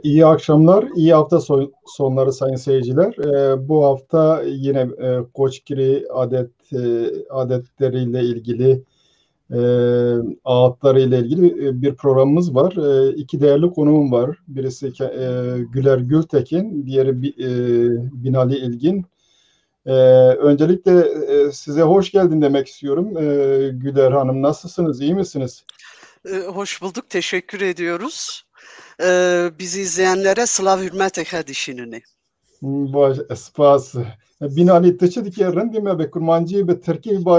İyi akşamlar, iyi hafta sonları sayın seyirciler. Bu hafta yine Koçgiri adetleriyle ilgili, e, ağıtlarıyla ilgili bir programımız var. İki değerli konuğum var. Birisi Güler Gültekin, diğeri Binali İlgin. E, Öncelikle size hoş geldin demek istiyorum. Güler Hanım, nasılsınız, iyi misiniz? Hoş bulduk, teşekkür ediyoruz. Bizi izleyenlere sılav hürmet edişinini. باش سپاس بینالی تچه دیگه رندی ما به کرمانجی به ترکی با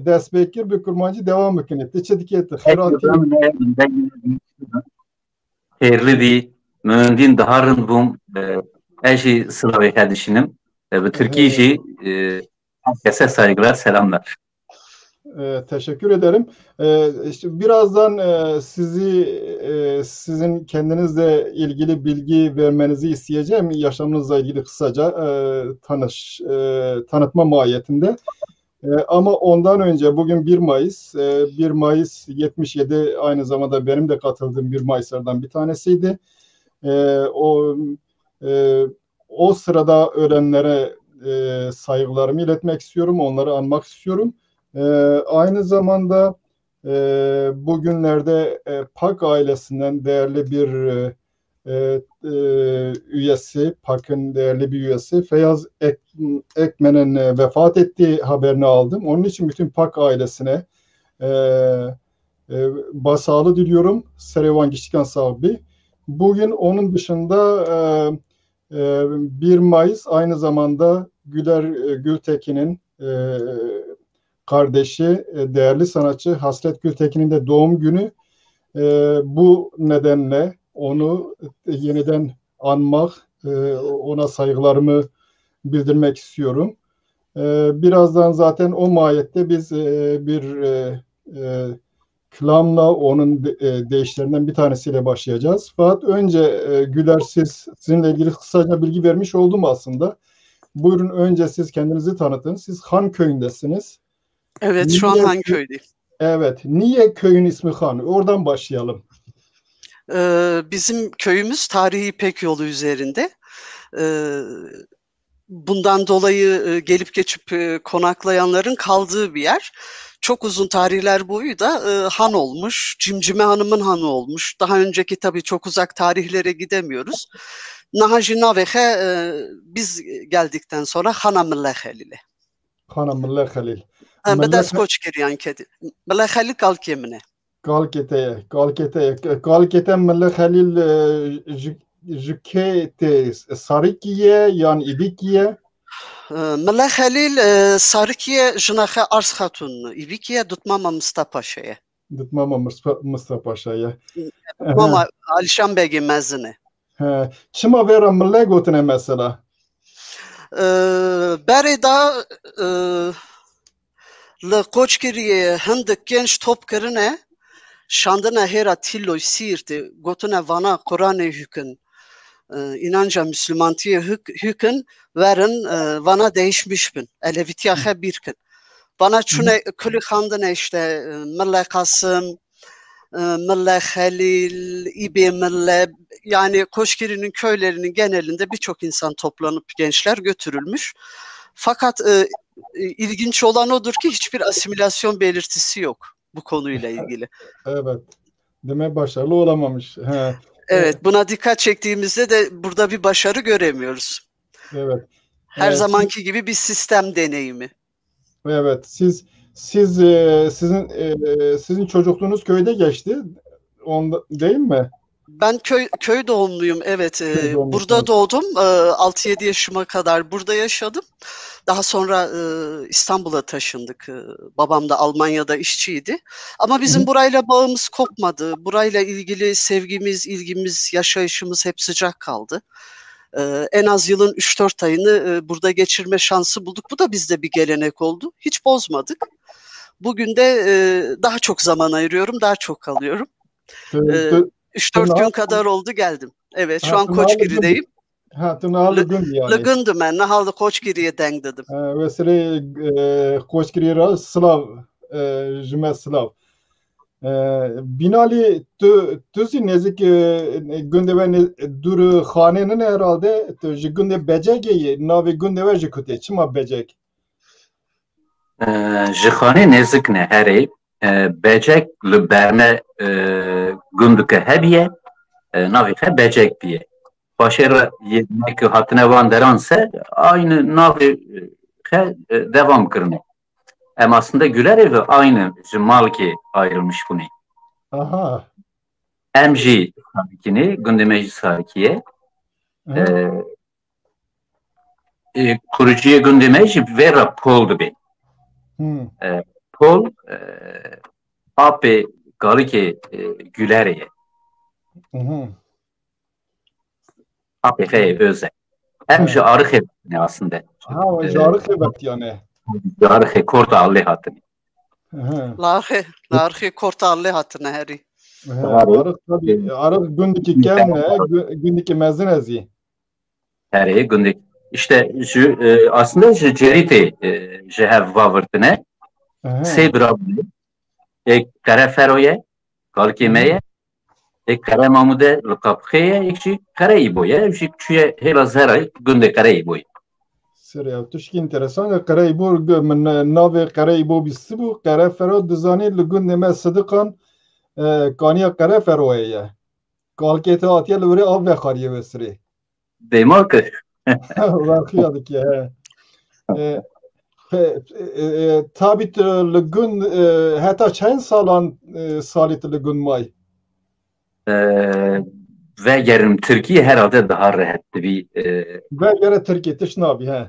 دست بکر به کرمانجی devam بکنه تچه دیگه خیراتی Hayırlı mühendin daharın bum eşi Sıla kardeşinim. Bu Türkiye işi herkese saygılar, selamlar. Teşekkür ederim. İşte birazdan sizin kendinizle ilgili bilgi vermenizi isteyeceğim. Yaşamınızla ilgili kısaca tanıtma mahiyetinde. Ama ondan önce bugün 1 Mayıs. 1 Mayıs 77 aynı zamanda benim de katıldığım 1 Mayıs'lardan bir tanesiydi. O o sırada ölenlere saygılarımı iletmek istiyorum. Onları anmak istiyorum. Aynı zamanda bugünlerde PAK ailesinden değerli bir üyesi, PAK'ın değerli bir üyesi Feyyaz Ekmen'in vefat ettiği haberini aldım. Onun için bütün PAK ailesine e, başsağlığı diliyorum. Serevan Giştikan sahibi. Bugün onun dışında 1 Mayıs aynı zamanda Güler Gültekin'in kardeşi, değerli sanatçı Hasret Gültekin'in de doğum günü. Bu nedenle onu yeniden anmak, ona saygılarımı bildirmek istiyorum. Birazdan zaten o mahiyette biz bir klamla onun deyişlerinden bir tanesiyle başlayacağız. Fakat önce Güler sizinle ilgili kısaca bilgi vermiş oldum aslında. Buyurun önce siz kendinizi tanıtın. Siz Han köyündesiniz. Evet, şu an Hanköy'deyim. Evet. Niye köyün ismi Han? Oradan başlayalım. Bizim köyümüz tarihi İpek yolu üzerinde. Bundan dolayı gelip geçip konaklayanların kaldığı bir yer. Çok uzun tarihler boyu da han olmuş. Cimcime Hanım'ın hanı olmuş. Daha önceki tabii çok uzak tarihlere gidemiyoruz. Nahaji Navehe biz geldikten sonra Hana Millehelili. Hana Millehelil. Bedes Koçkiriyan kedi. Millehelil kalk yemine. Kalkete Millehelil jükete Sarikiye yani İbikiye. Millehelil Sarikiye jınahe Ars Hatun. İbikiye Dutmama Mustafa Paşa'ya. Dutmama Mustafa Paşa'ya. Dutmama Alişan Bey'in mezini. Çima vera mille gotine mesela? Bereda li Koçkiriye hindik genç topkirine şandına hera tilloy siirti gotine vana Kur'an-ı hükün inanca Müslümantiye hükün verin vana değişmiş bin. Elevitiyahe birkin. Bana çune külü handine işte Mille Kasım, Mille Halil, İbi Mille yani Koçgiri'nin köylerinin genelinde birçok insan toplanıp gençler götürülmüş. Fakat ilginç olan odur ki hiçbir asimilasyon belirtisi yok bu konuyla ilgili. Evet. Demek başarılı olamamış. Evet, buna dikkat çektiğimizde de burada bir başarı göremiyoruz. Evet. Her zamanki gibi bir sistem deneyimi. Evet. Sizin çocukluğunuz köyde geçti. Değil mi? Ben köy doğumluyum, evet. Burada doğdum. 6-7 yaşıma kadar burada yaşadım. Daha sonra İstanbul'a taşındık. Babam da Almanya'da işçiydi. Ama bizim burayla bağımız kopmadı. Burayla ilgili sevgimiz, ilgimiz, yaşayışımız hep sıcak kaldı. En az yılın 3-4 ayını burada geçirme şansı bulduk. Bu da bizde bir gelenek oldu. Hiç bozmadık. Bugün de daha çok zaman ayırıyorum, daha çok kalıyorum. 3-4 gün kadar oldu geldim. Evet, şu an Koçgiri'deyim. Tırnalı yani. Lagındım ben. Nahalda Koçgiri'ye denk dedim. Vesile Koçgiri'ye Slav, Jüme Slav. Binali tüzi nezik günde ve dur hanenin herhalde günde becek navi günde ve jikute çima becek. Jixane nezik ne herê becek li berne gundike hebiye navê xe becek diye. Başêra yemek hatine van deranse aynı navê xe devam kirine. Em aslında Güler evi aynı ji malkê ayrılmış bunu. Aha. Em jî sarkînê gundê jî sarkî ye. Kurucuya gundê jî vera pol dibe. Pol apê galikê Gülerê ye. Apê xe öze. Em ji arixê ne aslında. Ha, jarık evet yani. Arixê korta alê hatine. Larxê korta alê hatine herî. Arık tabii. Arık gündeki kemne, gündeki mezun ezi. Herê gundê. İşte aslında ji cerîtê ji hev vavırtine sê birabûyê. Ek kere feroye, galikê me ye, ek kere mamude li Qapxê ye, ek jî kere îbo ye, ev jî çûye hêla zerayê gundê kere îbo ye. Seriya, tuşki enteresan. Kere îbo min navê kere îbo bîstî bû. Kere fero dizanî li gundê me sidiqan kaniya kere feroye ye. Galikê te hatiye li wirê av vexariye ve sirê. Dêma kir. Vaxiya dike. Tabi li gund heta çend salan salî li gund may? Ve gerim Türkiye herhalde daha rahattı bir. Ve gere Türkiye tişnabi he.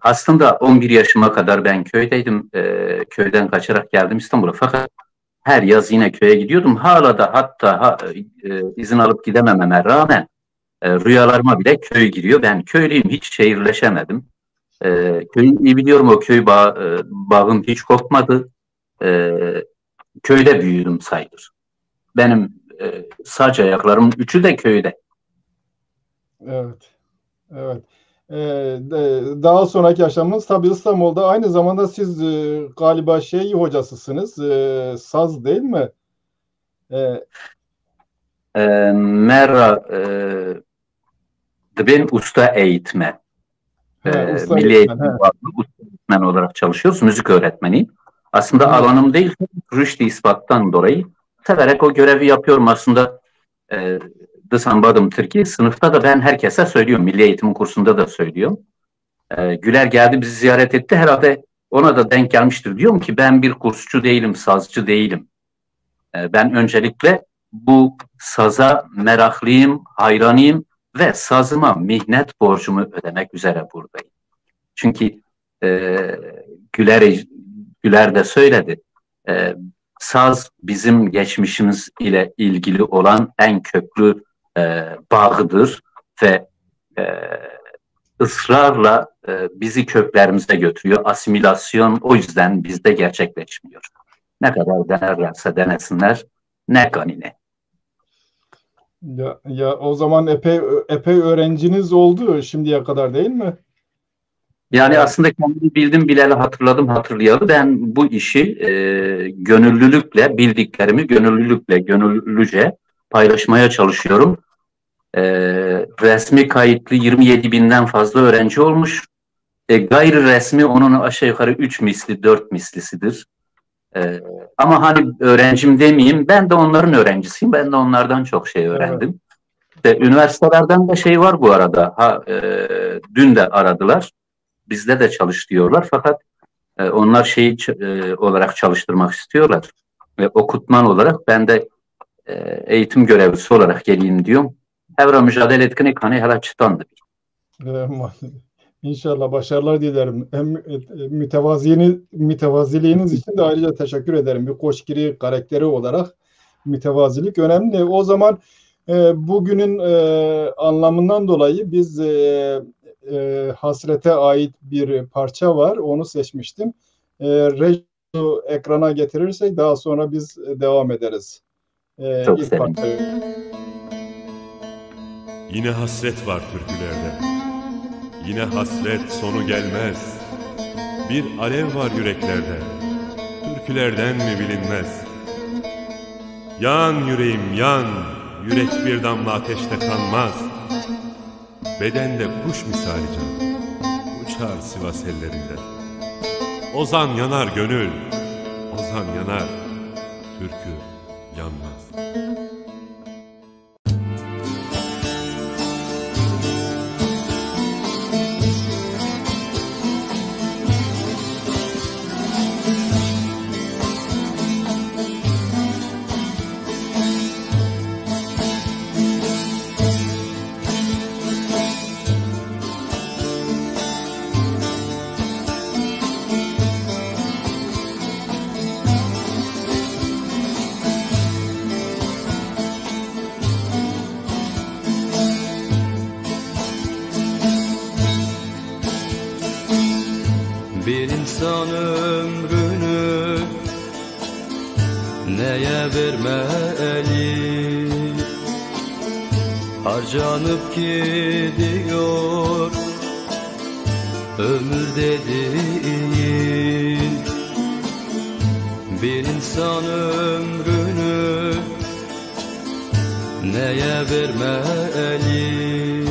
Aslında 11 yaşıma kadar ben köydeydim. Köyden kaçarak geldim İstanbul'a. Fakat her yaz yine köye gidiyordum. Hala da hatta izin alıp gidemememe rağmen rüyalarıma bile köy giriyor. Ben köylüyüm, hiç şehirleşemedim. Köyü iyi biliyorum, o köy bağım hiç kopmadı. Köyde büyüdüm sayılır. Benim saç ayaklarımın üçü de köyde. Evet. Evet. Daha sonraki yaşamınız tabii İstanbul'da. Aynı zamanda siz galiba hocasısınız. Saz değil mi? Merra ben usta eğitmen. Milli eğitmen olarak çalışıyoruz. Müzik öğretmeniyim. Aslında alanım değil, rüştü ispattan dolayı severek o görevi yapıyorum. Aslında Dısanbadım Türkiye sınıfta da ben herkese söylüyorum. Milli eğitimin kursunda da söylüyorum. Güler geldi, bizi ziyaret etti. Herhalde ona da denk gelmiştir. Diyorum ki ben bir kursçu değilim, sazcı değilim. Ben öncelikle bu saza meraklıyım, hayranıyım ve sazıma mihnet borcumu ödemek üzere buradayım. Çünkü Güler de söyledi. Saz bizim geçmişimiz ile ilgili olan en köklü bağıdır ve ısrarla bizi köklerimize götürüyor. Asimilasyon o yüzden bizde gerçekleşmiyor. Ne kadar denerlerse denesinler, ne kanine. Ya o zaman epey öğrenciniz oldu şimdiye kadar değil mi? Yani aslında kendimi bildim bileli hatırladım hatırlayalı. Ben bu işi gönüllülükle, bildiklerimi gönüllüce paylaşmaya çalışıyorum. Resmi kayıtlı 27 binden fazla öğrenci olmuş. Gayri resmi onun aşağı yukarı 3 misli, 4 mislisidir. Ama hani öğrencim demeyeyim, ben de onların öğrencisiyim. Ben de onlardan çok şey öğrendim. Evet. Üniversitelerden de şey var bu arada. Dün de aradılar. Bizde de çalış diyorlar. Fakat onlar olarak çalıştırmak istiyorlar. Ve okutman olarak ben de eğitim görevlisi olarak geleyim diyorum. Evra mücadele etkinlik hani hala çıtandı. İnşallah başarılar dilerim. Hem mütevaziliğiniz için de ayrıca teşekkür ederim. Bir Koçgiri karakteri olarak mütevazilik önemli. O zaman bugünün anlamından dolayı biz hasrete ait bir parça var. Onu seçmiştim. Rejiyi ekrana getirirsek daha sonra biz devam ederiz. Çok sevdim. Yine hasret var türkülerde. Yine hasret sonu gelmez. Bir alev var yüreklerde. türkülerden mi bilinmez? Yan yüreğim yan, yürek bir damla ateşte kanmaz. Bedende kuş misali can, uçar Sivas ellerinde. Ozan yanar gönül, ozan yanar, türkü yanmaz. Bir insan ömrünü neye vermeli? Harcanıp gidiyor ömür dediğin. Bir insan ömrünü neye vermeli?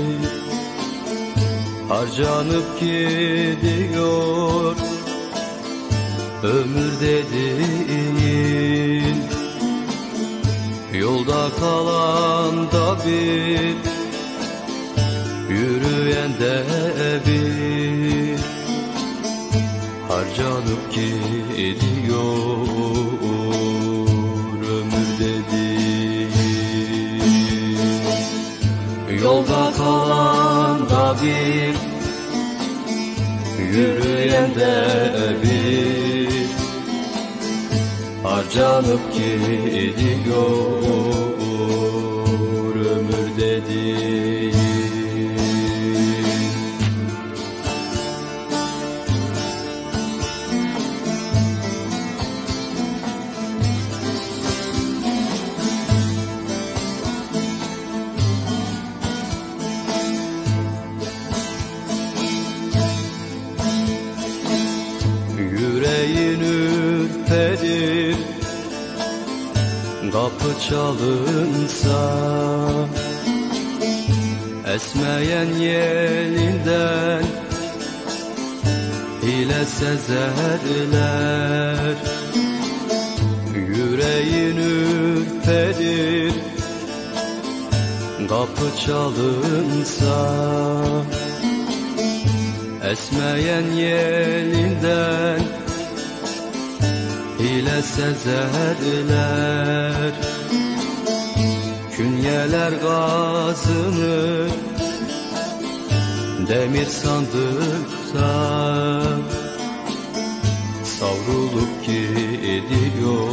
Harcanıp gidiyor ömür dediğin. Yolda kalan da bir, yürüyen de bir. Harcanıp gidiyor ömür dediğin. Yolda kalan da bir, yürüyen de bir. Harcanıp gidiyor ömür dediğin. Yüreğin ürperir kapı çalınsa, esmeyen yelinden hile sezerler. Yüreğin ürperir kapı çalınsa, esmeyen yelinden hile sezerler. Künyeler gazını demir sandıkta savrulup gidiyor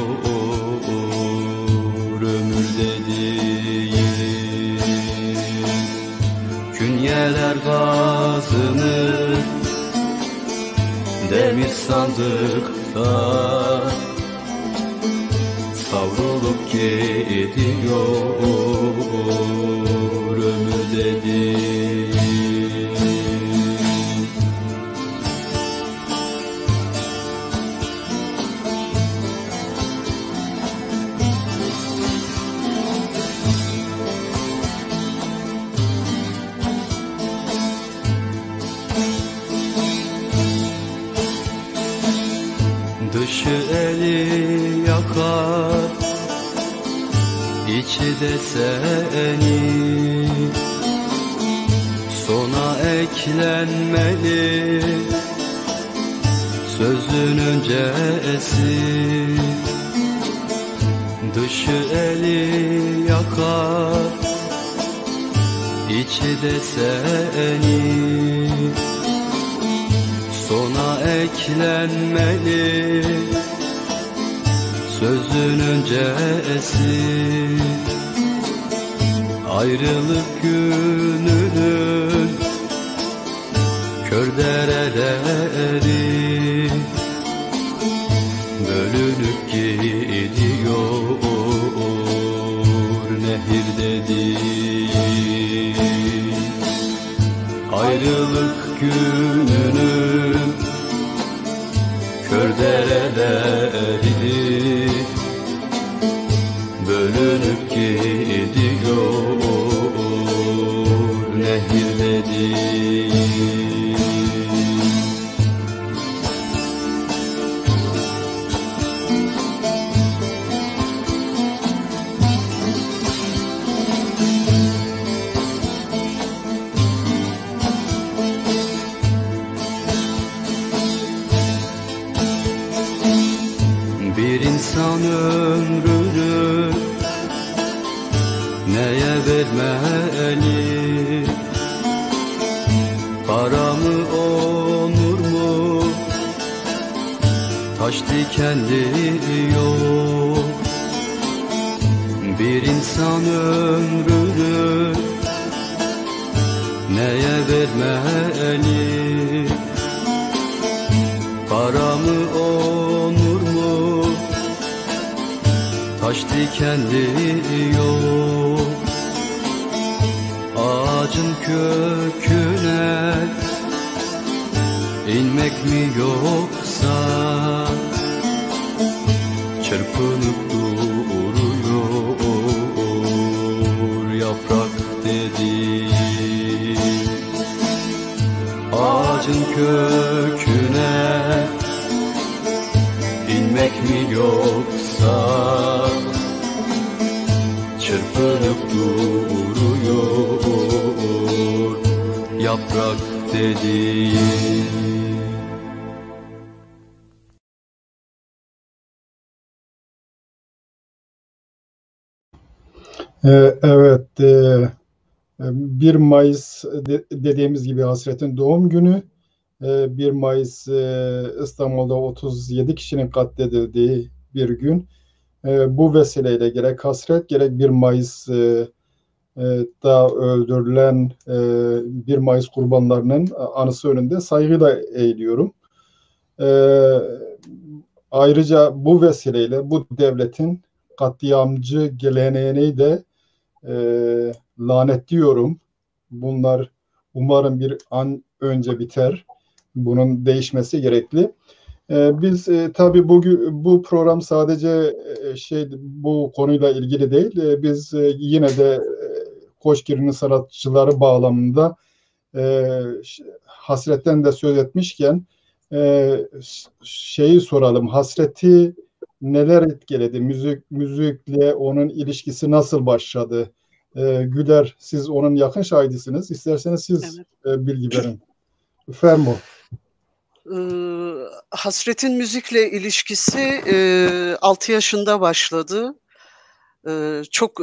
ömür dediğin. Künyeler gazını demir sandıkta savrulup gidiyor ömür dediğin. Dışı eli yakar, içi de seni. Sona eklenmeli sözün öncesi. Dışı eli yakar, içi de seni. Sona eklenmeli sözün öncesi. Ayrılık gününün kör dereleri bölünüp gidiyor nehir dediğin. Ayrılık gününün kör dereleri bölünüp gidiyor nehirleri. Bir insan ömrünü neye vermeli? Para mı, onur mu, taş dikenli yol. Bir insan ömrünü neye vermeli? Para mı, onur mu, taş dikenli yol. Ağacın köküne inmek mi yoksa çırpınıp duruyor yaprak dedi. Ağacın köküne inmek mi yoksa çırpınıp duruyor yaprak dedi. Evet, 1 Mayıs dediğimiz gibi Hasret'in doğum günü. 1 Mayıs İstanbul'da 37 kişinin katledildiği bir gün. Bu vesileyle gerek Hasret gerek 1 Mayıs'da öldürülen 1 Mayıs kurbanlarının anısı önünde saygıyla eğiliyorum. Ayrıca bu vesileyle bu devletin katliamcı geleneğini de lanetliyorum. Bunlar umarım bir an önce biter. Bunun değişmesi gerekli. Biz tabii bu program sadece bu konuyla ilgili değil. Biz yine de Koçgir'in sanatçıları bağlamında Hasret'ten de söz etmişken şeyi soralım. Hasret'i neler etkiledi? Müzikle onun ilişkisi nasıl başladı? Güler, siz onun yakın şahidisiniz. İsterseniz siz bilgi verin. Fermo. Hasret'in müzikle ilişkisi 6 yaşında başladı. Çok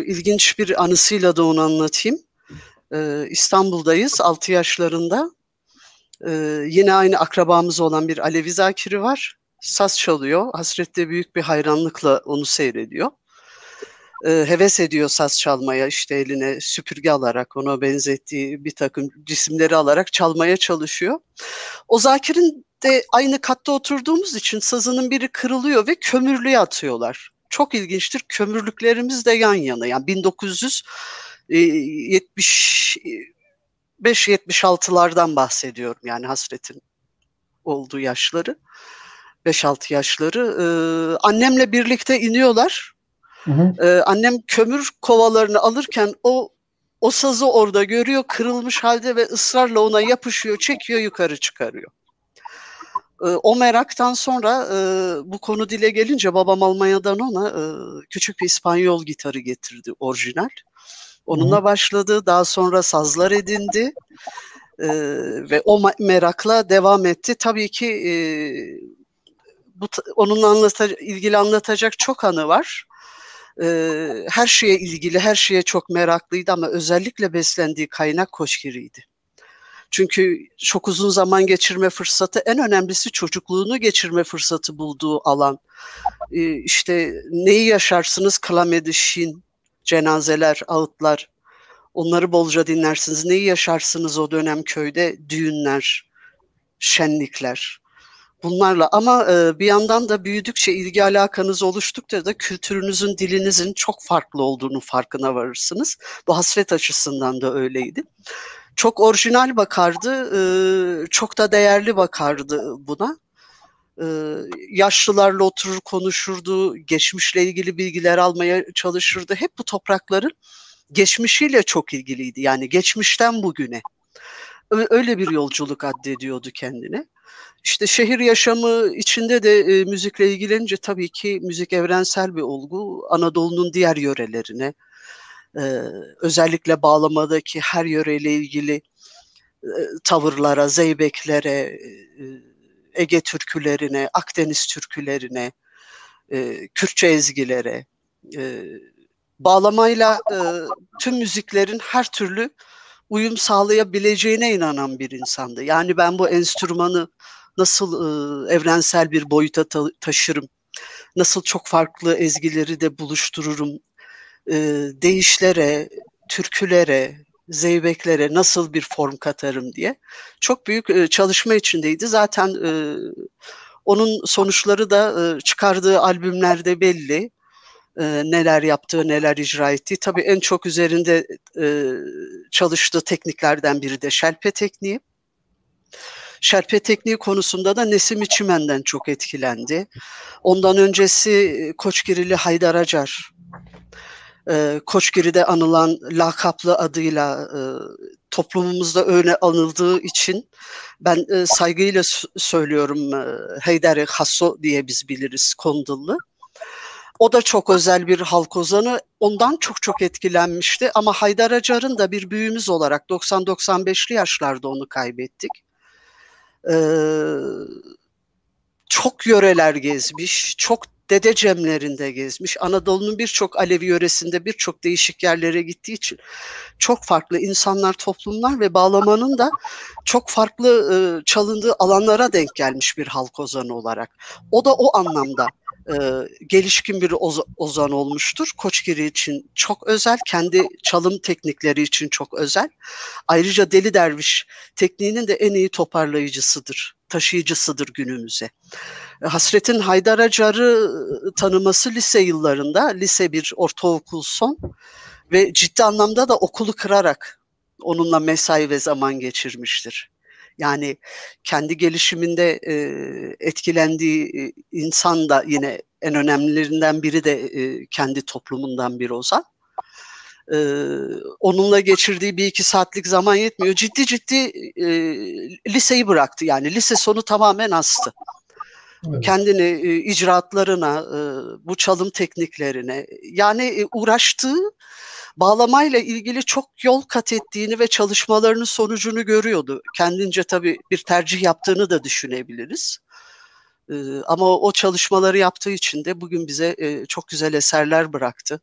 ilginç bir anısıyla da onu anlatayım. İstanbul'dayız 6 yaşlarında. Yine aynı akrabamız olan bir Alevi Zakiri var. Saz çalıyor. Hasret de büyük bir hayranlıkla onu seyrediyor. Heves ediyor saz çalmaya, işte eline süpürge alarak, ona benzettiği bir takım cisimleri alarak çalmaya çalışıyor. O Zakir'in de aynı katta oturduğumuz için sazının biri kırılıyor ve kömürlüğe atıyorlar. Çok ilginçtir. Kömürlüklerimiz de yan yana. Yani 1975-76'lardan bahsediyorum. Yani Hasret'in olduğu yaşları. 5-6 yaşları. Annemle birlikte iniyorlar. Hı hı. Annem kömür kovalarını alırken o sazı orada görüyor, kırılmış halde ve ısrarla ona yapışıyor, çekiyor, yukarı çıkarıyor. O meraktan sonra bu konu dile gelince babam Almanya'dan ona küçük bir İspanyol gitarı getirdi, orijinal. Onunla başladı, daha sonra sazlar edindi ve o merakla devam etti. Tabii ki onunla ilgili anlatacak çok anı var. Her şeye ilgili, her şeye çok meraklıydı ama özellikle beslendiği kaynak Koçgir'iydi. Çünkü çok uzun zaman geçirme fırsatı, en önemlisi çocukluğunu geçirme fırsatı bulduğu alan. İşte neyi yaşarsınız? Klamedi, şin, cenazeler, ağıtlar. Onları bolca dinlersiniz. Neyi yaşarsınız o dönem köyde? Düğünler, şenlikler. Bunlarla ama bir yandan da büyüdükçe, ilgi alakanız oluştukça da kültürünüzün, dilinizin çok farklı olduğunu farkına varırsınız. Bu Hasret açısından da öyleydi. Çok orijinal bakardı, çok da değerli bakardı buna. Yaşlılarla oturur konuşurdu, geçmişle ilgili bilgiler almaya çalışırdı. Hep bu toprakların geçmişiyle çok ilgiliydi. Yani geçmişten bugüne. Öyle bir yolculuk addediyordu kendine. İşte şehir yaşamı içinde de müzikle ilgilenince tabii ki müzik evrensel bir olgu. Anadolu'nun diğer yörelerine, özellikle bağlamadaki her yöreyle ilgili tavırlara, zeybeklere, Ege türkülerine, Akdeniz türkülerine, Kürtçe ezgilere, bağlamayla tüm müziklerin her türlü uyum sağlayabileceğine inanan bir insandı. Yani ben bu enstrümanı nasıl evrensel bir boyuta taşırım, nasıl çok farklı ezgileri de buluştururum, deyişlere, türkülere, zeybeklere nasıl bir form katarım diye çok büyük çalışma içindeydi. Zaten onun sonuçları da çıkardığı albümlerde belli. Neler yaptığı, neler icra ettiği. Tabii en çok üzerinde çalıştığı tekniklerden biri de şelpe tekniği. Şelpe tekniği konusunda da Nesim Çimen'den çok etkilendi. Ondan öncesi Koçgirili Haydar Acar. Koçgiri'de anılan lakaplı adıyla toplumumuzda öyle anıldığı için ben saygıyla söylüyorum, Heydar-ı Hasso diye biz biliriz Kondilli. O da çok özel bir halk ozanı. Ondan çok etkilenmişti ama Haydar Acar'ın da bir büyüğümüz olarak 90-95'li yaşlarda onu kaybettik. Çok yöreler gezmiş, çok Dede Cemlerinde gezmiş. Anadolu'nun birçok Alevi yöresinde birçok değişik yerlere gittiği için çok farklı insanlar, toplumlar ve bağlamanın da çok farklı çalındığı alanlara denk gelmiş bir halk ozanı olarak. O da o anlamda gelişkin bir ozan olmuştur. Koçgiri için çok özel, kendi çalım teknikleri için çok özel. Ayrıca Deli Derviş tekniğinin de en iyi toparlayıcısıdır, taşıyıcısıdır günümüze. Hasret'in Haydar Acar'ı tanıması lise yıllarında, lise 1, ortaokul son ve ciddi anlamda da okulu kırarak onunla mesai ve zaman geçirmiştir. Yani kendi gelişiminde etkilendiği insan da yine en önemlilerinden biri de kendi toplumundan bir ozan. Onunla geçirdiği 1-2 saatlik zaman yetmiyor. Ciddi liseyi bıraktı. Yani lise sonu tamamen astı. Evet. Kendini icraatlarına, bu çalım tekniklerine, yani uğraştığı bağlamayla ilgili çok yol kat ettiğini ve çalışmalarının sonucunu görüyordu. Kendince tabii bir tercih yaptığını da düşünebiliriz. Ama o çalışmaları yaptığı için de bugün bize çok güzel eserler bıraktı.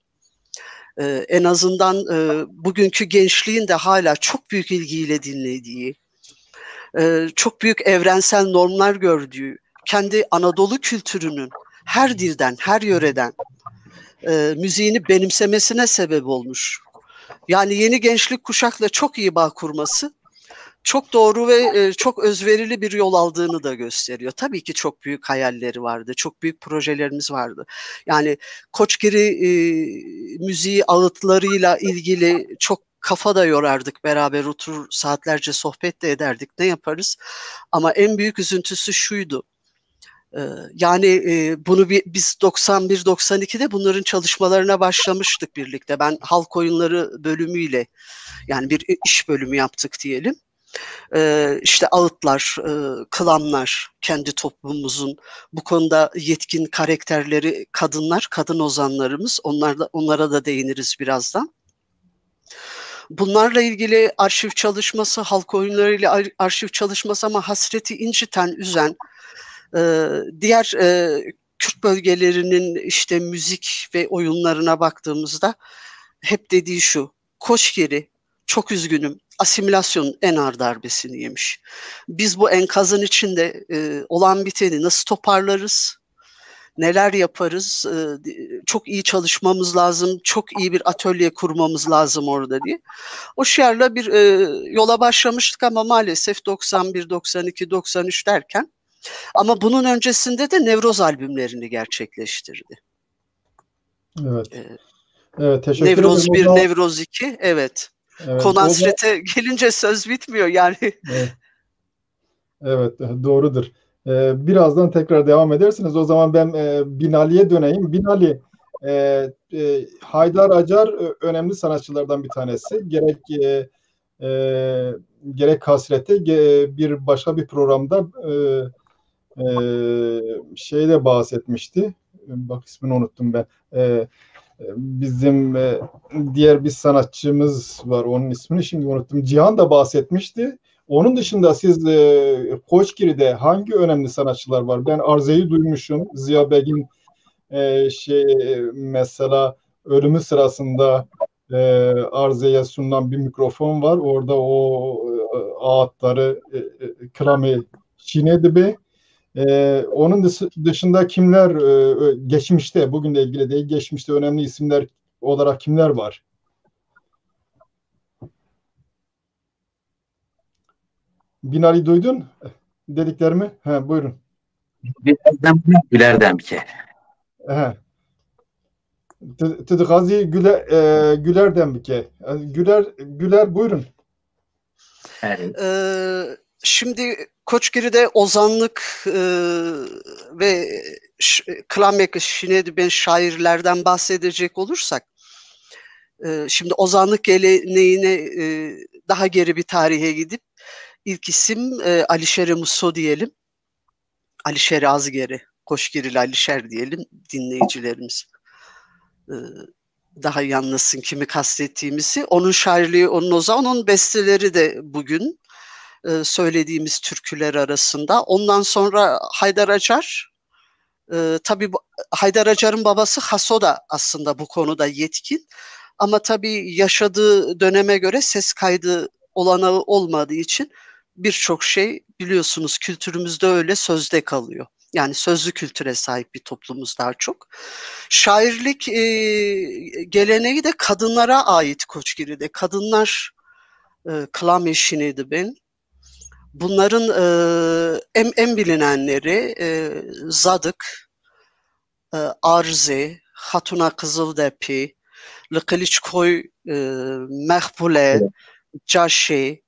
En azından bugünkü gençliğin de hala çok büyük ilgiyle dinlediği, çok büyük evrensel normlar gördüğü, kendi Anadolu kültürünün her dilden, her yöreden müziğini benimsemesine sebep olmuş. Yani yeni gençlik kuşakla çok iyi bağ kurması, çok doğru ve çok özverili bir yol aldığını da gösteriyor. Tabii ki çok büyük hayalleri vardı, çok büyük projelerimiz vardı. Yani Koçgiri müziği ağıtlarıyla ilgili çok kafa da yorardık, beraber oturur saatlerce sohbet de ederdik, ne yaparız. Ama en büyük üzüntüsü şuydu. Yani bunu biz 91-92'de bunların çalışmalarına başlamıştık birlikte. Ben halk oyunları bölümüyle, yani bir iş bölümü yaptık diyelim. İşte ağıtlar, klanlar, kendi toplumumuzun bu konuda yetkin karakterleri kadınlar, kadın ozanlarımız. Onlara da değiniriz birazdan. Bunlarla ilgili arşiv çalışması, halk oyunlarıyla arşiv çalışması ama hasreti inciten, üzen, diğer Kürt bölgelerinin işte müzik ve oyunlarına baktığımızda hep dediği şu: Koçgiri, çok üzgünüm, asimilasyonun en ağır darbesini yemiş. Biz bu enkazın içinde olan biteni nasıl toparlarız? Neler yaparız? Çok iyi çalışmamız lazım, çok iyi bir atölye kurmamız lazım orada diye. O şiarla bir yola başlamıştık ama maalesef 91, 92, 93 derken, ama bunun öncesinde de Nevroz albümlerini gerçekleştirdi. Evet. Evet, teşekkür ederim. Nevroz 1, Nevroz 2, evet. Konu hasrete gelince söz bitmiyor yani. Evet, doğrudur. Birazdan tekrar devam edersiniz. O zaman ben Binali'ye döneyim. Binali, Haydar Acar önemli sanatçılardan bir tanesi. Gerek Hasret'te bir başka bir programda şeyde bahsetmişti. Bak ismini unuttum ben. Bizim diğer bir sanatçımız var. Onun ismini şimdi unuttum. Cihan da bahsetmişti. Onun dışında siz Koçgiri'de hangi önemli sanatçılar var? Ben Arze'yi duymuşum. Ziya Begin mesela ölümü sırasında Arze'ye sunulan bir mikrofon var. Orada o ağıtları klami çiğnedi be. Onun dışında kimler geçmişte, bugünle ilgili değil, geçmişte önemli isimler olarak kimler var? Binali duydun dediklerimi? He, buyurun. Güler'den bir kere. Tıdıkazi Güler'den bir kere. Güler buyurun. Evet. Şimdi Koçgiri'de ozanlık ve Klamek Şinedben şairlerden bahsedecek olursak, şimdi ozanlık geleneğine daha geri bir tarihe gidip ilk isim Alişer Musso diyelim. Alişer Azgeri, Koçgirili Alişer diyelim dinleyicilerimiz. Daha iyi anlasın kimi kastettiğimizi. Onun şairliği, onun besteleri de bugün söylediğimiz türküler arasında. Ondan sonra Haydar Acar, tabii Haydar Acar'ın babası Haso da aslında bu konuda yetkin. Ama tabii yaşadığı döneme göre ses kaydı olanağı olmadığı için birçok şey biliyorsunuz kültürümüzde öyle sözde kalıyor. Yani sözlü kültüre sahip bir toplumuz daha çok. Şairlik geleneği de kadınlara ait Koçgiri'de. Kadınlar klam eşiniydi ben. Bunların en bilinenleri Zadık, Arze, Hatuna Kızıldepi, Lıkılıçkoy, Mehbule, Caşe.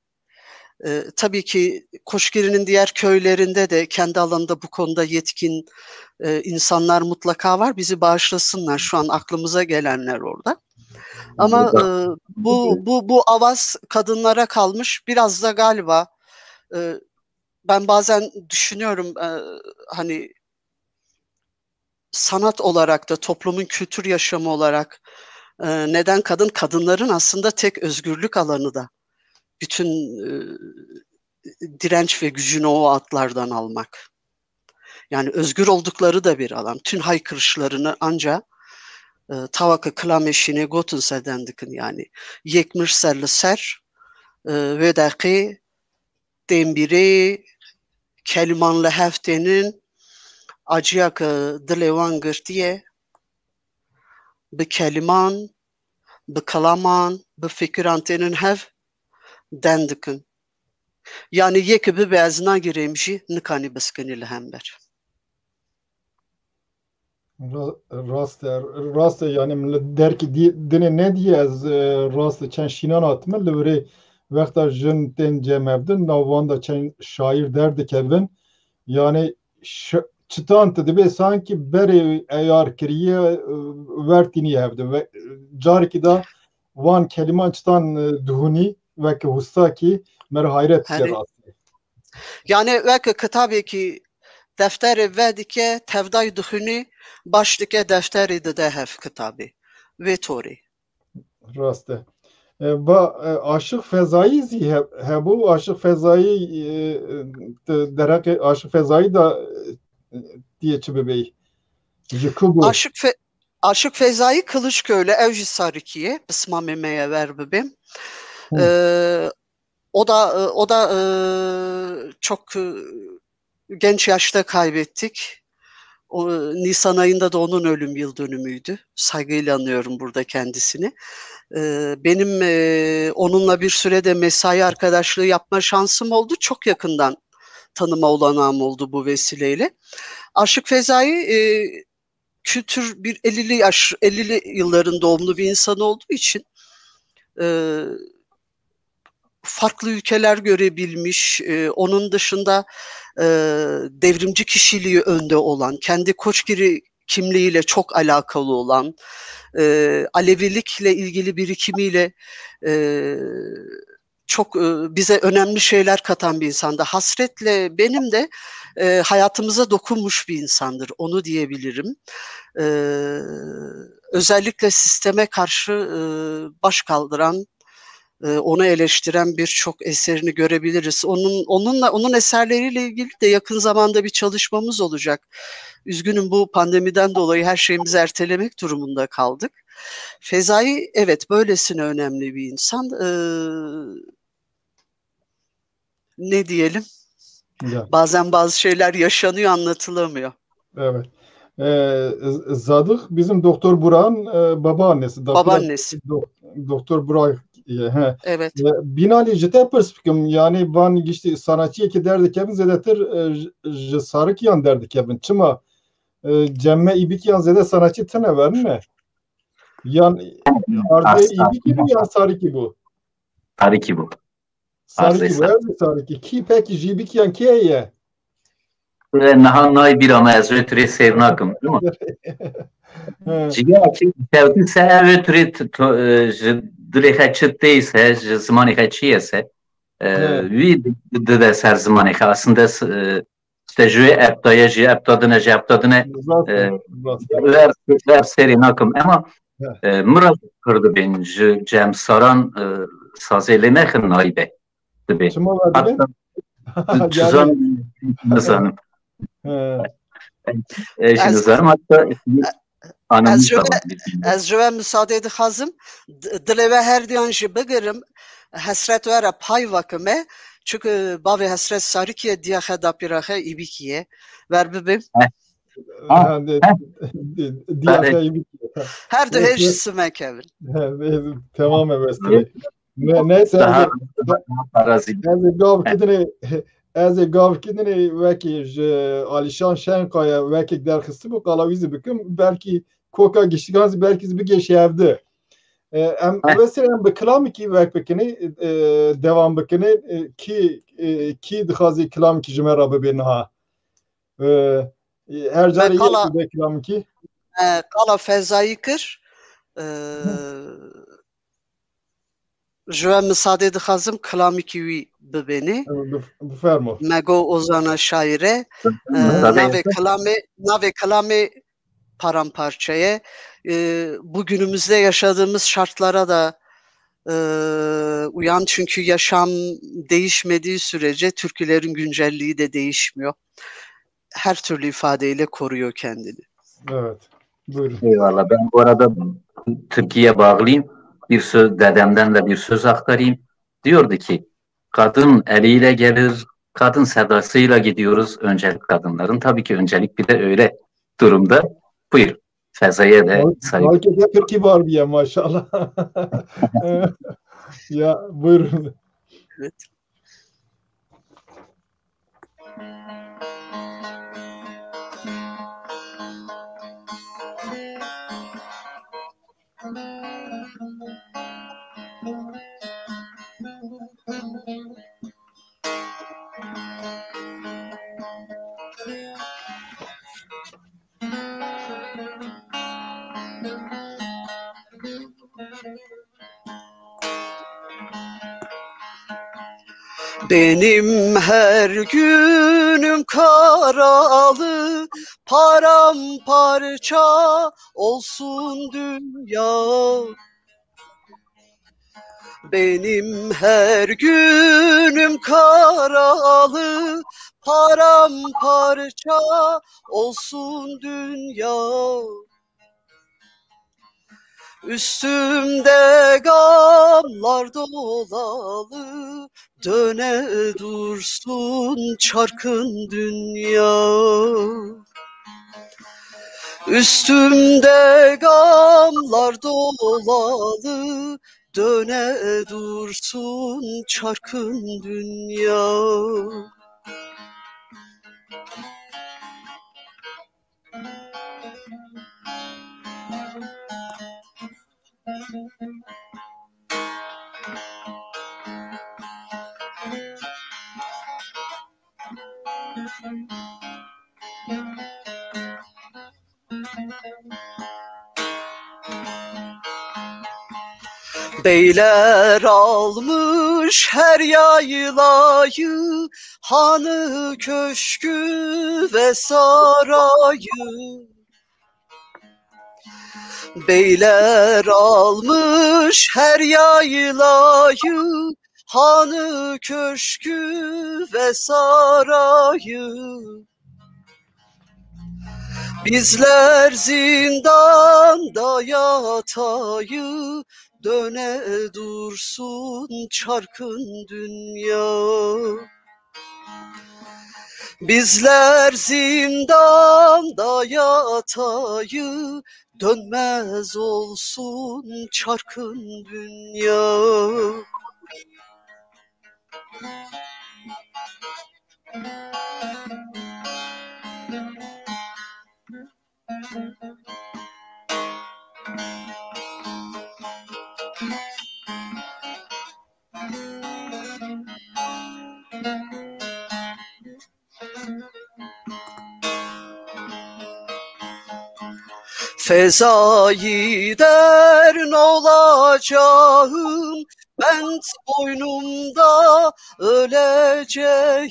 Tabii ki Koçgiri'nin diğer köylerinde de kendi alanında bu konuda yetkin insanlar mutlaka var. Bizi bağışlasınlar şu an aklımıza gelenler orada. Ama bu avaz kadınlara kalmış. Biraz da galiba ben bazen düşünüyorum hani sanat olarak da toplumun kültür yaşamı olarak neden kadınların aslında tek özgürlük alanı da bütün direnç ve gücünü o atlardan almak. Yani özgür oldukları da bir alan. Tüm haykırışlarını ancak tavakı klameşine gotun sedendikin yani. Yekmiş serli ser ve daki dembiri kelimanlı heftenin acıyak dilevan gırtiye bi keliman, bi kalaman, bi fikir antenin hev dendikin. Yani yeki bi bezna giremşi nikani biskini lehember. Rast yani millet der ki dine ne diyez rast çen şinan atma levre vekta jın ten cemevdin navanda çen şair derdi kevin yani çıtan tadı sanki beri eyar kiriye vertini hevdi ve carki da van keliman çıtan duhuni ve ki husta ki mer hayret kerasti. Yani ve ki tabii ki defteri vedike tevday duhuni başdike defteri de hev kitabı ve tori. Raste. Aşık Fezai hebu Aşık Fezai derek Aşık Fezai da diye çibebeyi. Aşık Fezai Kılıçköylü Evci Sarikiye Bisma memeye ver bebeğim. O da çok genç yaşta kaybettik. Nisan ayında da onun ölüm yıl dönümüydü. Saygıyla anıyorum burada kendisini. Benim onunla bir sürede mesai arkadaşlığı yapma şansım oldu. Çok yakından tanıma olanağım oldu bu vesileyle. Aşık Fezai kültür bir 50'li yılların doğumlu bir insan olduğu için farklı ülkeler görebilmiş. Onun dışında devrimci kişiliği önde olan, kendi Koçgiri kimliğiyle çok alakalı olan, Alevilikle ilgili birikimiyle çok bize önemli şeyler katan bir insandı. Hasretle benim de hayatımıza dokunmuş bir insandır, onu diyebilirim. Özellikle sisteme karşı baş kaldıran, onu eleştiren birçok eserini görebiliriz. Onun eserleriyle ilgili de yakın zamanda bir çalışmamız olacak. Üzgünüm, bu pandemiden dolayı her şeyimizi ertelemek durumunda kaldık. Fezai evet böylesine önemli bir insan. Ne diyelim? Ya. Bazen bazı şeyler yaşanıyor, anlatılamıyor. Evet. Zadık bizim Doktor Burak'ın babaannesi. Babaannesi. Doktor Burak. Evet. Binali jite perspektim yani van işte sanatçı ki derdi kevin zedetir sarık yan derdi kevin. Çıma cemme ibik yan zede sanatçı tane ver ne? Yan ardı ibik gibi yan sarık bu. Sarık bu. Sarık bu. Evet sarık. Ki peki jibik yan kiye? Nahan nay bir ama ez ötürü sevnakım, değil mi? Ciga ki tevdi se ötürü direkt çıttıysa, zamanı kaçıysa, vi de ser zamanı aslında işte jüye eptadına ver seri nakım ama Murat kırdı ben cem saran sazeli nekhin naybe. Çıma verdi Hatta tuzan nazanım. Eşinizlerim hatta anamız da var. Ez jwe müsaade dixazim dilê her diyan jî bigirim hesret were pay vakime çünkü bavê hesret sarîkiye diya xeda pîraxe îbîkiye ver bibim her du hêj sime kevin tamam evestire neyse ez gav kidine veki Alişan Şenkaya veki derxisti bu kalavizi bikim belki koka geçtikaz belki bir geçevdi. Em mesela bir kelam ki vek bekini devam bekini ki dixazi kelam ki jmera bibinha. Her cari bir kelam ki kala fezayı kır جوه مساعده دخازم کلامی که وی ببینی بفرما مگو اوزانا شاعره nave kalame paramparçaya bugünümüzde yaşadığımız şartlara da uyan çünkü yaşam değişmediği sürece türkülerin güncelliği de değişmiyor. Her türlü ifadeyle koruyor kendini. Evet. Buyurun. Eyvallah. Ben bu arada Türkiye'ye bağlıyım. Bir söz dedemden de bir söz aktarayım. Diyordu ki kadın eliyle gelir, kadın sedasıyla gidiyoruz. Öncelik kadınların. Tabii ki öncelik bir de öyle durumda. Buyur. Feza'ya da saygı. Belki de Türkiye var diye maşallah. Ya buyurun. Evet. Benim her günüm karalı, paramparça olsun dünya. Benim her günüm karalı, paramparça olsun dünya. Üstümde gamlar dolalı, döne dursun çarkın dünya. Üstümde gamlar dolalı, döne dursun çarkın dünya. Beyler almış her yaylayı, hanı, köşkü ve sarayı. Beyler almış her yaylayı, hanı, köşkü ve sarayı. Bizler zindanda yatayı, döne dursun çarkın dünya. Bizler zindanda yatayı, dönmez olsun çarkın dünya. Fezayı dern olacağım, ben boynumda öleceğim.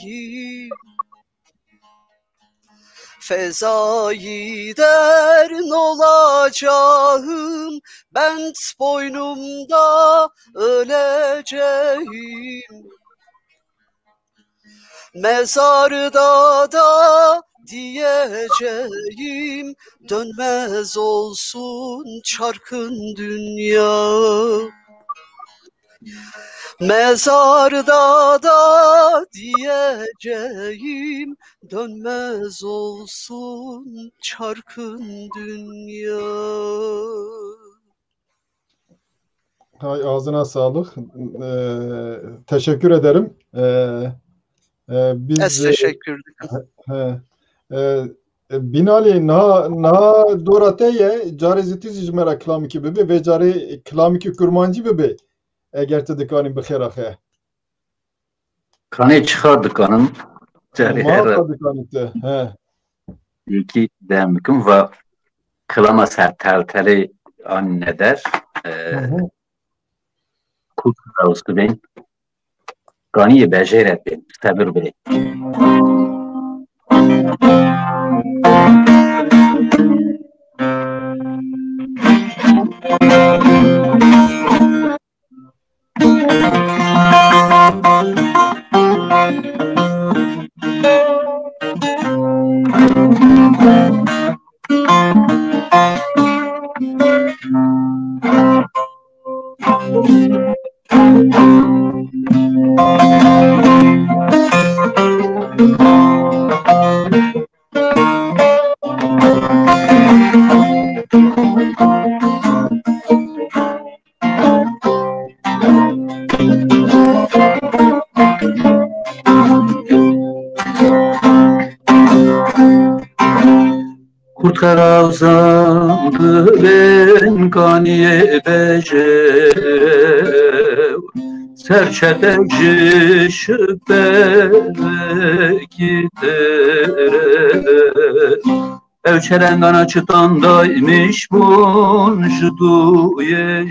Fezayı dern olacağım, ben boynumda öleceğim. Mezarda da diyeceğim, dönmez olsun çarkın dünya. Mezarda da diyeceğim, dönmez olsun çarkın dünya. Hay, ağzına sağlık. Teşekkür ederim. Ez teşekkür ederim. Binali na dorateye cari zitiz jmera klamiki bebe ve cari klamiki kurmancı bebe eğer te dikani bixêr axe. Kanê çixar dikanin carî her dikanî te yekî dem bikim ve klama ser teltelê an neder kurt rawstı ben kaniyê bejêret ben tebir birê. Kurt karazandı ben kaniye becev serçeteci şüphe gider ev çerengana çıtandaymış boncu duye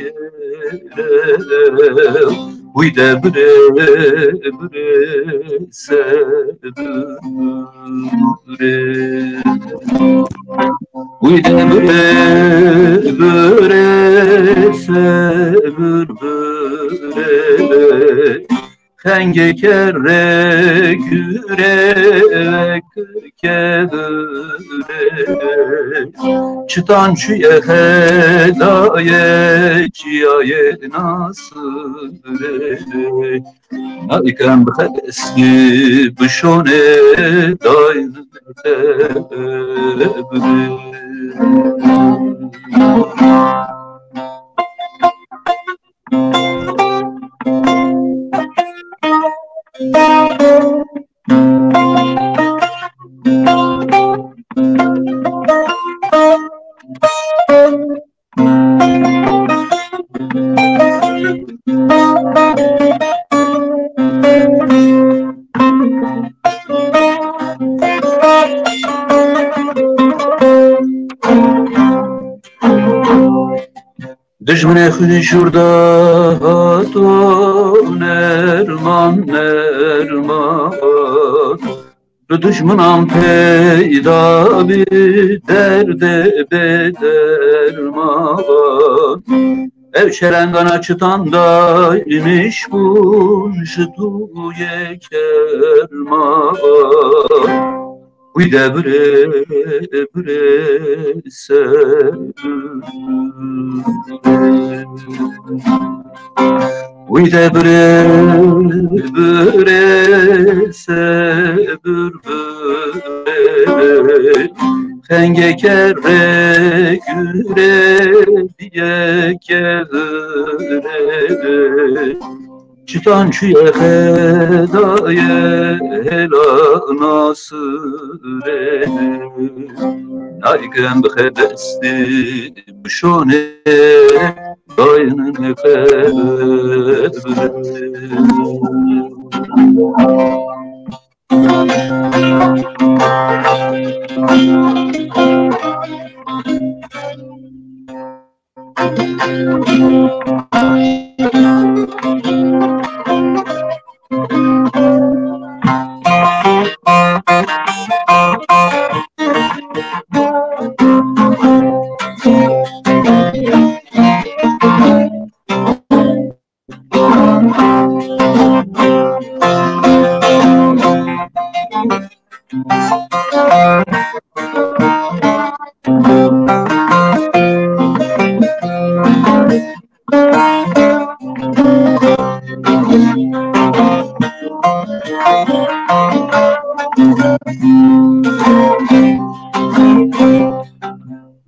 uyde bre sebüre uyde bre sebüre henge kerre küre kevüre çıtan çüye hedaye ciyaye nasıre naikem bhesti bişone dayn tebre. Düşmene şurda hatun erman erman Düşmanım peyda bir derde bederman Evşeren açıdan da imiş bu şıtuye kerman Uy de bre Uy de bre Henge kere güre diye kere Çıtan çüye hedaye hela nasire Naygem bhedesti bşone dayının febre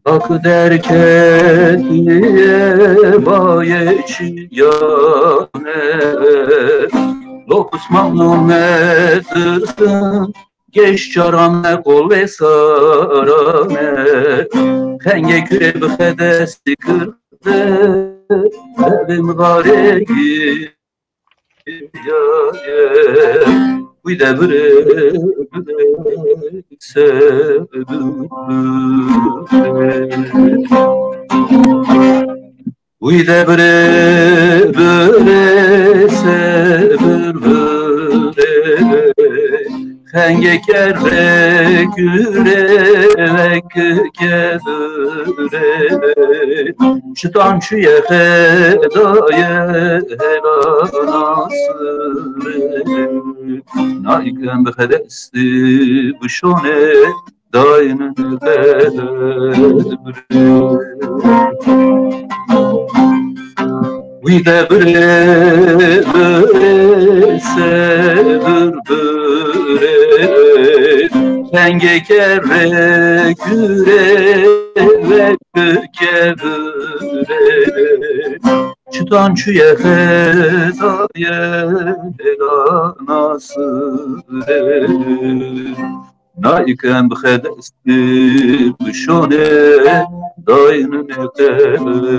Bak derketiye bayeçi yane Lokutmanım edirsin Geç çarame kol ve sarame Henge küre bıhedesi kırdı Evim garegi Uy de bre sevdim Uy de bre sevdim Henge kere güre kere Çıtan çüye hedaye hela nasire Naygem bhedesti bşone dayının febre Uy de bre sevir Henge kere güre ve kere Çıtan çüye hedaye hela nasire Naygem bhedesti bşone dayının febre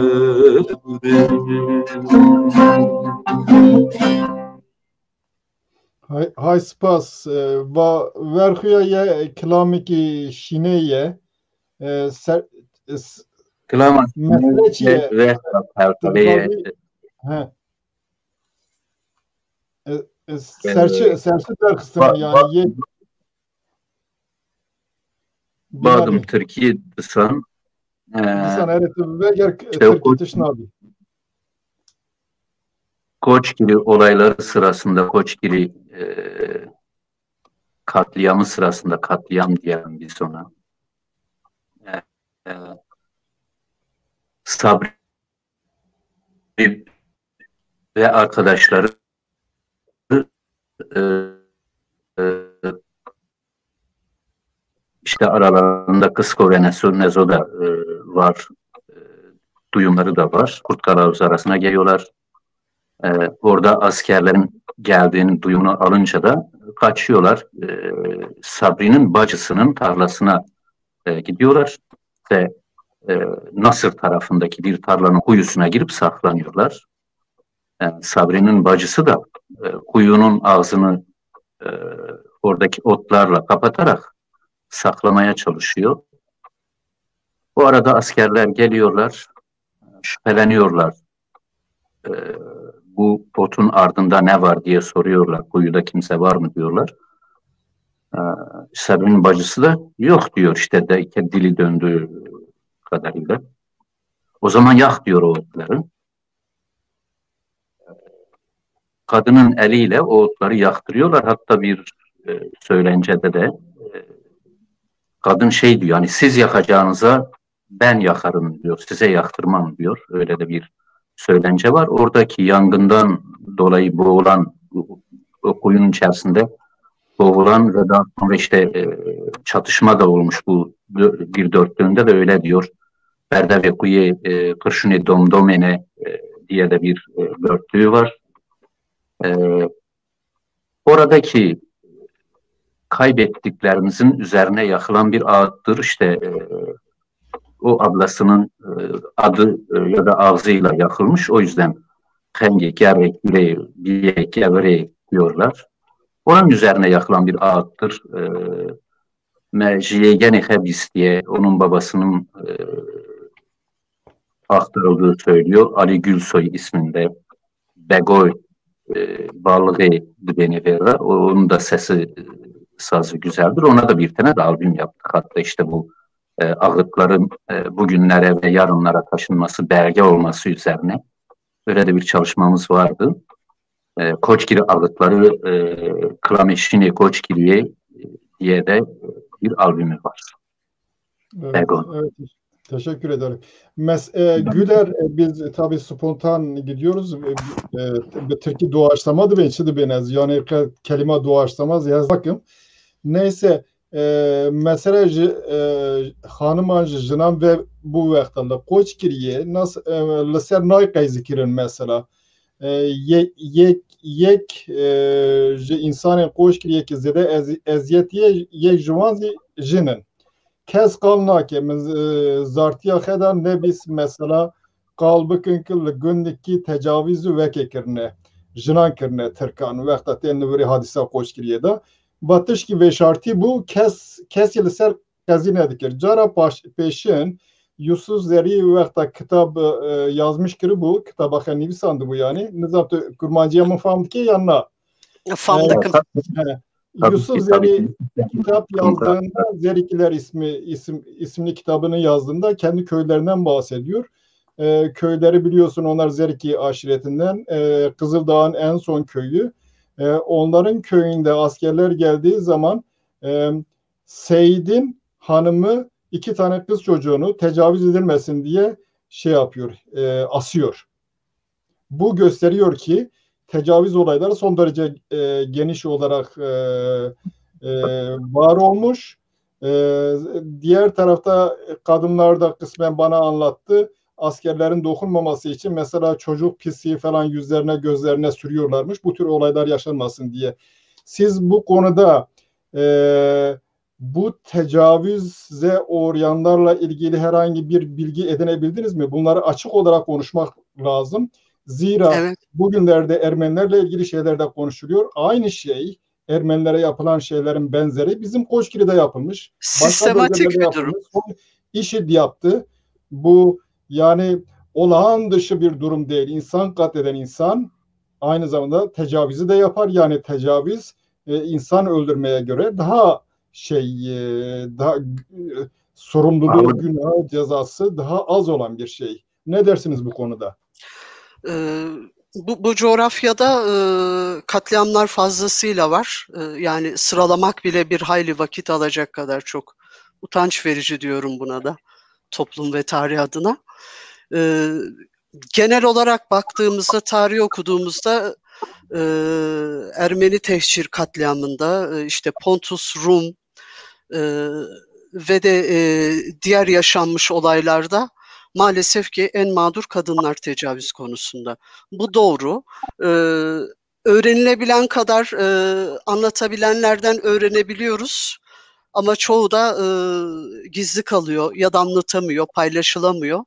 Hay spas va verxuya klamiki şineye Klamas mesleçiye ve pertaveye serçe der kısmı yani Bağdım Türkiye dışan Dışan evet ve ger Türkçe abi Koçgiri olayları sırasında Koçgiri katliamı sırasında katliam diyelim biz ona Sabri ve arkadaşları işte aralarında Kısko ve Nezo da var, duyumları da var. Kurtkalavuz arasına geliyorlar. Orada askerlerin geldiğini duyumunu alınca da kaçıyorlar. Sabri'nin bacısının tarlasına gidiyorlar ve Nasır tarafındaki bir tarlanın kuyusuna girip saklanıyorlar. Sabri'nin bacısı da kuyunun ağzını oradaki otlarla kapatarak saklamaya çalışıyor. Bu arada askerler geliyorlar. şüpheleniyorlar. Bu otun ardında ne var diye soruyorlar. Kuyuda kimse var mı diyorlar. Sabri'nin bacısı da yok diyor işte dili döndüğü kadarıyla. O zaman yak diyor o otları. Kadının eliyle o otları yaktırıyorlar. Hatta bir söylencede de kadın şey diyor, hani siz yakacağınıza ben yakarım diyor, size yaktırmam diyor. Öyle de bir söylence var. Oradaki yangından dolayı boğulan, o kuyunun içerisinde boğulan ve daha sonra işte çatışma da olmuş bu bir dörtlüğünde de öyle diyor. Berde ve kuyu kırşuni domdomene diye de bir dörtlüğü var. Oradaki kaybettiklerimizin üzerine yakılan bir ağıttır. İşte o ablasının adı ya da ağzıyla yakılmış. O yüzden Hengi, Gerek, Biyek, Gevre diyorlar. Onun üzerine yakılan bir ağıttır. Meciyegeni Hebis diye onun babasının aktarıldığı söylüyor. Ali Gülsoy isminde Begoy varlığı beni verir. Onun da sesi sazı güzeldir. Ona da bir tane de albüm yaptık. Hatta işte bu ağıtların bugünlere ve yarınlara taşınması, belge olması üzerine öyle de bir çalışmamız vardı. Koçgiri ağıtları Klameşini Koçgiri'ye diye de bir albümü var. Evet, evet. Teşekkür ederim. Güler biz tabii spontan gidiyoruz. Türkiye doğaçlamadı ve içi de benez. Yani kelime doğaçlamaz yaz bakım. Neyse mesela hanım anjı jinan ve bu vaktinde koç kiriye nasıl liser nay zikirin mesela yek insanın koç kiriye ki zede eziyetiye yek juvanzi jinin kes kalna ki zartiya kadar ne biz mesela kalbıkın kıllı gündeki tecavüzü vekekirne jinan kirne Türkan vakta tenveri hadise koç kiriye da batış ki ve şartı bu kes yılser kazine dikir. Cara peşin Yusuf Zeri vakta kitap yazmış kiri bu. Kitaba hani bir sandı bu yani. Nizam kurmancıya mı famdı ki yanına. Famdıkım. Yusuf Zeri kitap yazdığında Zerikiler isimli kitabını yazdığında kendi köylerinden bahsediyor. Köyleri biliyorsun onlar Zeriki aşiretinden. Kızıldağ'ın en son köyü. Onların köyünde askerler geldiği zaman Seyit'in hanımı 2 tane kız çocuğunu tecavüz edilmesin diye şey yapıyor, asıyor. Bu gösteriyor ki tecavüz olayları son derece geniş olarak var olmuş. Diğer tarafta kadınlar da kısmen bana anlattı. Askerlerin dokunmaması için mesela çocuk pisliği falan yüzlerine gözlerine sürüyorlarmış. Bu tür olaylar yaşanmasın diye. Siz bu konuda bu tecavüze uğrayanlarla ilgili herhangi bir bilgi edinebildiniz mi? Bunları açık olarak konuşmak lazım. Zira evet, bugünlerde Ermenilerle ilgili şeyler de konuşuluyor. Aynı şey Ermenilere yapılan şeylerin benzeri bizim Koçgiri'de yapılmış. Sistematik bir durum. IŞİD yaptı. Bu yani olağan dışı bir durum değil. İnsan katleden insan aynı zamanda tecavüzü de yapar. Yani tecavüz insan öldürmeye göre daha daha sorumluluğu, günah cezası daha az olan bir şey. Ne dersiniz bu konuda? Bu coğrafyada katliamlar fazlasıyla var. Yani sıralamak bile bir hayli vakit alacak kadar çok utanç verici diyorum buna da toplum ve tarih adına. Genel olarak baktığımızda, tarih okuduğumuzda Ermeni tehcir katliamında işte Pontus, Rum ve de diğer yaşanmış olaylarda maalesef ki en mağdur kadınlar tecavüz konusunda. Bu doğru. Öğrenilebilen kadar anlatabilenlerden öğrenebiliyoruz. Ama çoğu da gizli kalıyor ya da anlatamıyor, paylaşılamıyor.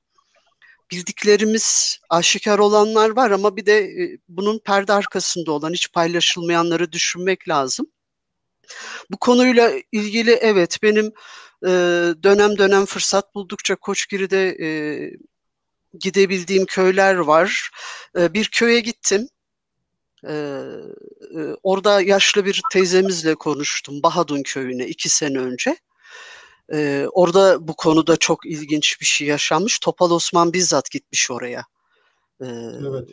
Bildiklerimiz aşikar olanlar var ama bir de bunun perde arkasında olan hiç paylaşılmayanları düşünmek lazım. Bu konuyla ilgili evet benim dönem dönem fırsat buldukça Koçgiri'de gidebildiğim köyler var. Bir köye gittim. Orada yaşlı bir teyzemizle konuştum. Bahadun köyüne 2 sene önce. Orada bu konuda çok ilginç bir şey yaşanmış. Topal Osman bizzat gitmiş oraya. Evet.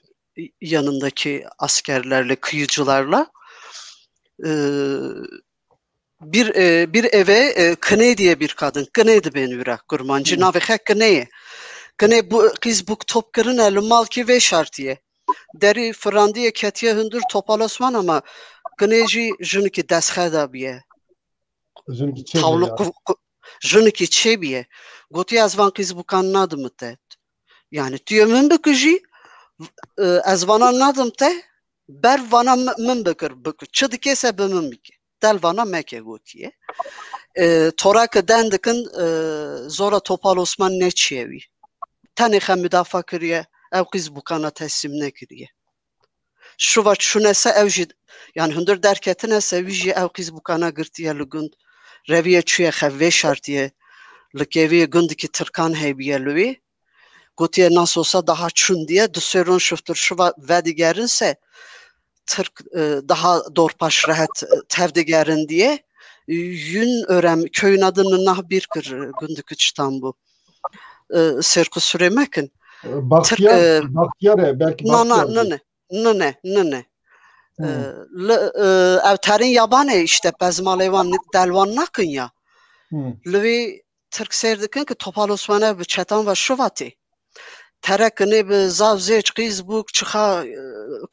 Yanındaki askerlerle, kıyıcılarla. Bir eve Kıney diye bir kadın. Kıney'di ben üre. Kurmancı navı Kıney. Kıney bu kız bu topkarın eli mal ki ve şartiye. Deri Frandiye ketiye hündür Topal Osman ama Kıneyci jünki desxeda biye. Jünki çebiye. Tavluk jünki çebiye. Goti az van kız bu kan nadım te. Yani diyor min büküji az van nadım te ber vana min bükür. Çıdı kese bimin biki. Del vana meke gotiye. Torak dendikin zora Topal Osman ne çevi. Tanıxa müdafaa kiriye. Ev kız bu kana teslim ne kiriye. Şu var şu nese evji yani hündür derketin ese evji ev kız bu kana girtiye lügün reviye çüye xevve şartiye lükeviye gündeki Türkan heybiye lüvi gotiye nasıl olsa daha çün diye düsörün şuftur şu var vedigerinse Türk daha dorpaş rahat tevdigerin diye yün örem köyün adını nah bir kır gündeki çıtan bu serku süremekin Bahtiyar belki Bahtiyar. Ne. Evterin yabane işte bezmalevan delvan nakın ya. Lüvi Türk serdikin ki Topal Osman'a bir çetan ve şuvati. Terekini bir zavzeç kız bu çıka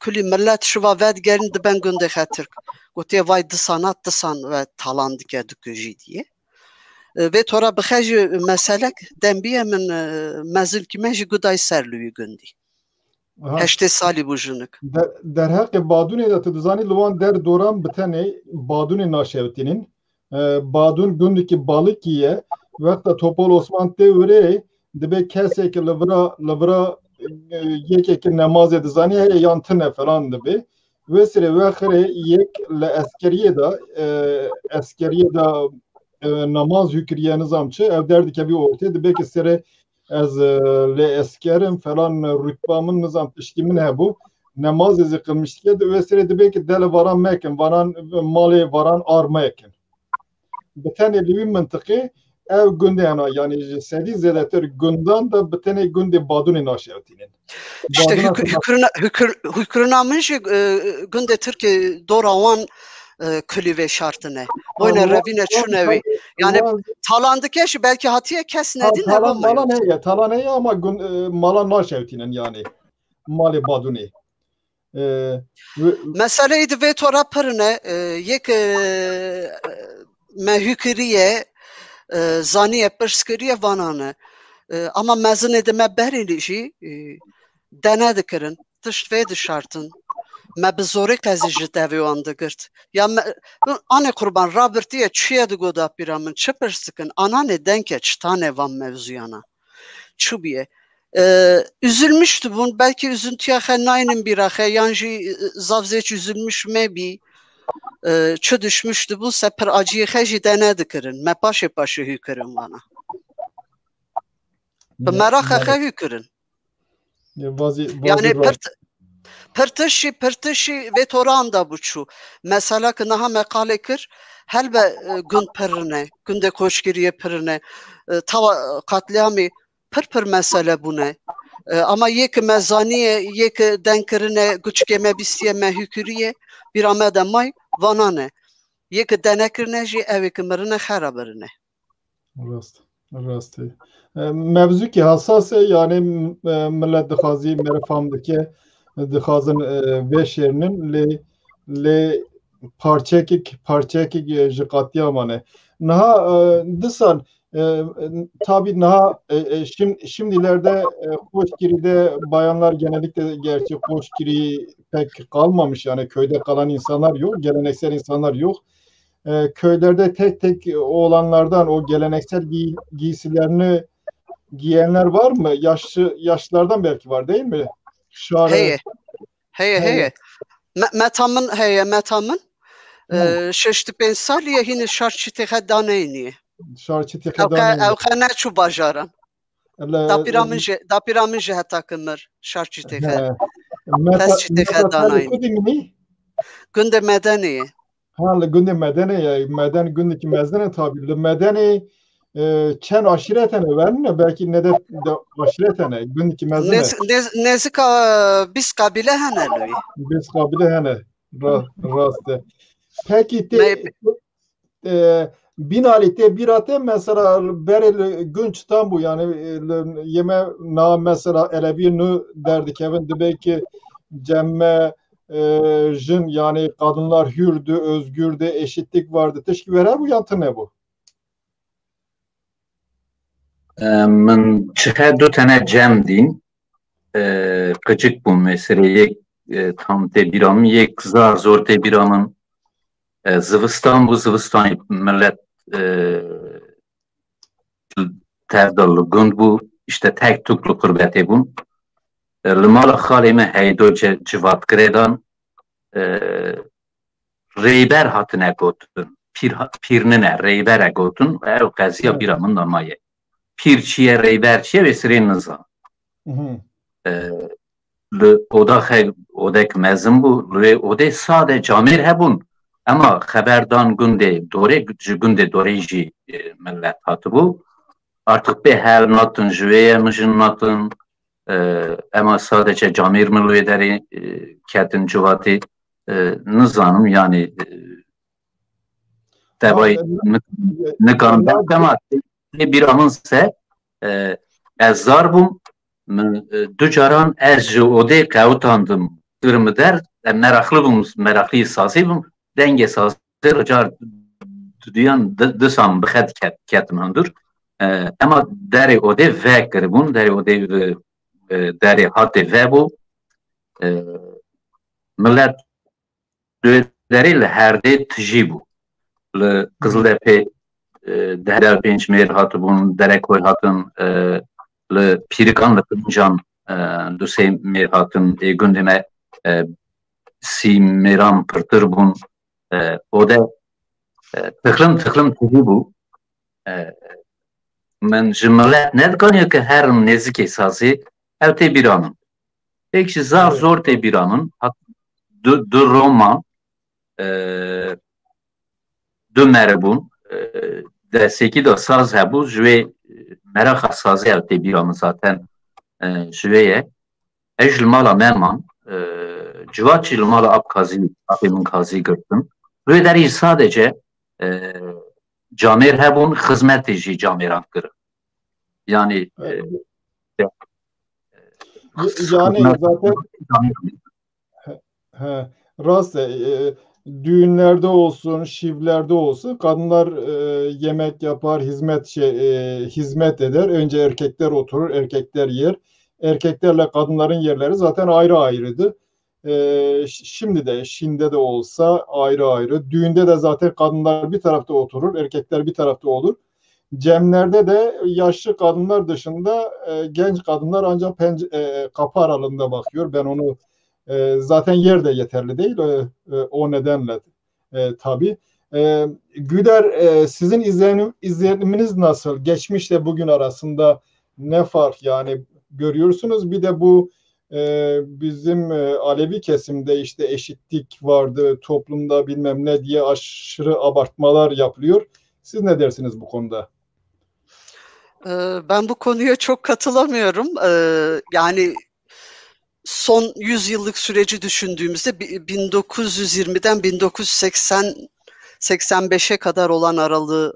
külü millet şuva ved gelin de ben günde Türk. Gotiye vay disanat disan ve talan dike düküji diye. Ve tora bixeci meselek dembiye min mezil kime ji guday serlüyü gündi. 8 sali bu jünük. Der haqqi badunê de tu dizanî li wan der doran bi tenê badunê naşewtînin. Badun gundekî balıkî ye. Wexta Topal Osman tê wêrê dibe kesekî li vira yekekî nemazê dizanî heye yan tune falan dibe. Wê sirê wexirê yek li eskeriyê da namaz hükriye nizamçı ev derdike bir ortaya dibe ki sirê ez li eskerim falan rütbamın nizam işkimin hebu namaz ezi kılmıştı ve sirê dibe ki dele varan mekin varan malê varan arma ekin. Bi tenê li wî mintiqê ev gundê yani sedî zêdetir gundan da bi tenê gundê badunê naşewtînin. İşte hükürnamin jî gundê Türkiye dora wan külü ve şartını. Oyna revine çünevi. Yani talandıkeş belki hatiye kes nedin de var. Talan heye ama mala naşevtinin yani. Mali baduni. Meseleydi ve tora pırne yek mehükriye zaniye pırskriye vananı. Ama mezun edime berilici dene dikirin. Tışt ve dışartın. Me bi zorê qezî ji devê wan digirt. Ya anê qurban rabirtiye çiye digoda pîra min çi pirsikin ananê denke çi tane van mevzuyana. Çi biye. Üzülmüştü bun. Belki üzüntüye xe naynin bîra xe yan jî zavzêç üzülmüş me bî. Çi düşmüştü bun se pir aciyê xe jî dene dikirin. Me paşê hükirin vana. Bi meraxa xe hükirin. Yani Pırtışı ve toran da buçu. Mesela ki naha mekale kır, helbe gün pırne, günde koşgiriye pırne, tava katliamı pır mesele bu ne. Ama yek mezaniye, yek denkirine, güçkeme bistiye mehüküriye, bir amede may vanane. Yek denekirine ji evik mırne xarabırne. Rast. Mevzu ki hassas yani millet dixwazi merfamdaki dixwazin vê şêrinin lê parçekek ji qatiyaman e. Niha disan tabii niha şimdilerde Koçgiri'de bayanlar genellikle gerçi Koçgiri pek kalmamış yani köyde kalan insanlar yok, geleneksel insanlar yok. Köylerde tek oğlanlardan o geleneksel giysilerini giyenler var mı? Yaşlılardan belki var değil mi? Heye. Metamın şeşti pensaliye hine şarçı tehe daneyni. Şarçı tehe daneyni. Evka ne çu bajaran. Dapiramın heta kımır şarçı tefe. Meta Test tefe danayın. kudimini Günde medeni. Hala günde medeni ya meden gündeki mezene tabi medeni çen aşiretene verme belki ne de aşiretene gündeki mezene Nezik biz kabile hanelüy. biz kabile hene rastı. Peki binalite birate mesela berel günçten bu yani yeme na mesela elevini derdik evin de belki cemme jin yani kadınlar hürdü, özgürdü, eşitlik vardı. Teşkil verer bu yantı ne bu? من çiğ dü tane cem din küçük bu meseleyi tam te biramın yek zar zor te biramın zivistan bu zivistan millet tevdalı gund bu işte tek tuklu kurbeti bun لمال خالی من هیدو جواب کردن ریبر هاتنه گوتن پیرنه ریبر گوتن و او قضیه بیرامن نمایه پیر چیه ریبر چیه و سرین نظام odak mezun bu odak sade camir hebun ama haberdan günde dore ji millet hatı bu artık bir her natın jüveye mışın natın ama sadece camir milli deri ketin cuvati nizanım yani tebay nikan ama bir anınsa ezzar bum ducaran ez ode kautandım ırmı der meraklı bum meraklı sasi bum denge sasi racar duyan dısam bixet ketmandır ama deri ode vekir bun deri ode deri hattı ve bu millet deriyle her de tiji bu Kızıltepe dehler penç mer hatı bun derekoy hatın le pirikan le pincan dusey mer hatın gündeme si meram pırtır bun o da tıklım tiji bu men jimlet ne kanıyor ki her nezik esası ev te biranın peki zar zor te biranın de roman de merebun deseki de saz hebu jüve merak sazı ev te biranın zaten jüveye ejl mala meman civatçı mala apımın kazi gördüm ve deri sadece camir hebun hizmet edici camiran kırı yani yani zaten rast düğünlerde olsun, şivlerde olsun kadınlar yemek yapar, hizmet eder. Önce erkekler oturur, erkekler yer. Erkeklerle kadınların yerleri zaten ayrı ayrıydı. Şimdi de, Şin'de de olsa ayrı ayrı. Düğünde de zaten kadınlar bir tarafta oturur, erkekler bir tarafta olur. Cemlerde de yaşlı kadınlar dışında genç kadınlar ancak kapı aralığında bakıyor. Ben onu zaten yer de yeterli değil o nedenle tabii. Güder sizin izleniminiz nasıl? Geçmişle bugün arasında ne fark yani görüyorsunuz? Bir de bu bizim Alevi kesimde işte eşitlik vardı toplumda bilmem ne diye aşırı abartmalar yapılıyor. Siz ne dersiniz bu konuda? Ben bu konuya çok katılamıyorum. Yani son 100 yıllık süreci düşündüğümüzde 1920'den 1985'e kadar olan aralığı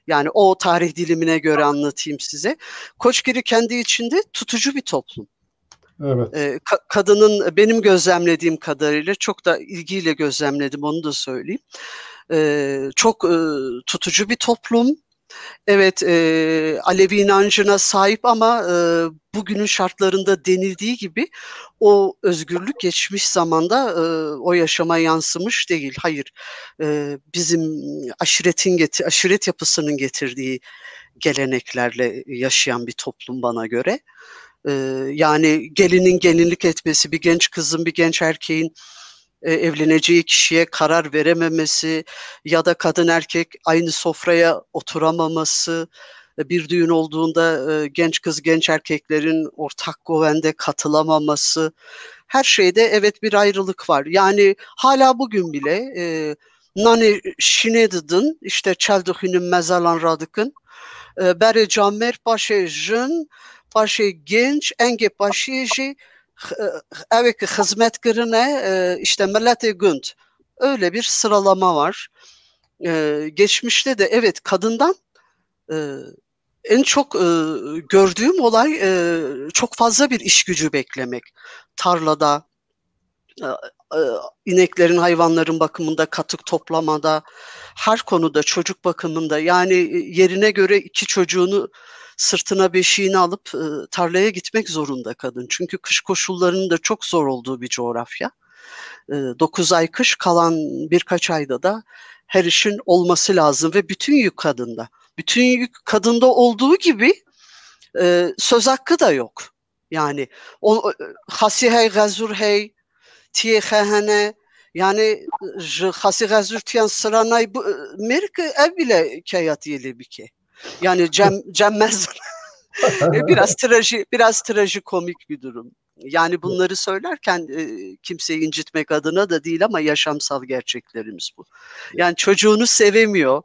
yani o tarih dilimine göre anlatayım size. Koçgiri kendi içinde tutucu bir toplum. Evet. Kadının benim gözlemlediğim kadarıyla çok da ilgiyle gözlemledim onu da söyleyeyim. Çok tutucu bir toplum. Evet, Alevi inancına sahip ama bugünün şartlarında denildiği gibi o özgürlük geçmiş zamanda o yaşama yansımış değil. Hayır, bizim aşiret yapısının getirdiği geleneklerle yaşayan bir toplum bana göre. Yani gelinin gelinlik etmesi, bir genç kızın, bir genç erkeğin evleneceği kişiye karar verememesi ya da kadın erkek aynı sofraya oturamaması, Bir düğün olduğunda genç kız genç erkeklerin ortak govende katılamaması, her şeyde evet bir ayrılık var. Yani hala bugün bile nani şinedidin işte çelduhünün mezalan radıkın bere camer paşe jın paşe genç enge paşe jı evki hizmet kırına işte millete günd. Öyle bir sıralama var. Geçmişte de evet kadından en çok gördüğüm olay çok fazla bir iş gücü beklemek. Tarlada, ineklerin, hayvanların bakımında, katık toplamada, her konuda, çocuk bakımında. Yani yerine göre 2 çocuğunu sırtına beşiğini alıp tarlaya gitmek zorunda kadın. Çünkü kış koşullarının da çok zor olduğu bir coğrafya. 9 ay kış, kalan birkaç ayda da her işin olması lazım ve bütün yük kadında. Bütün yük kadında olduğu gibi söz hakkı da yok. Yani hasi hey gazur hey tiye khahane yani hasi gazur tiyan sıranay bu merk ev bile kayatiyeli bir ke. Yani cemmez biraz trajikomik bir durum. Yani bunları söylerken kimseyi incitmek adına da değil ama yaşamsal gerçeklerimiz bu. Yani çocuğunu sevemiyor,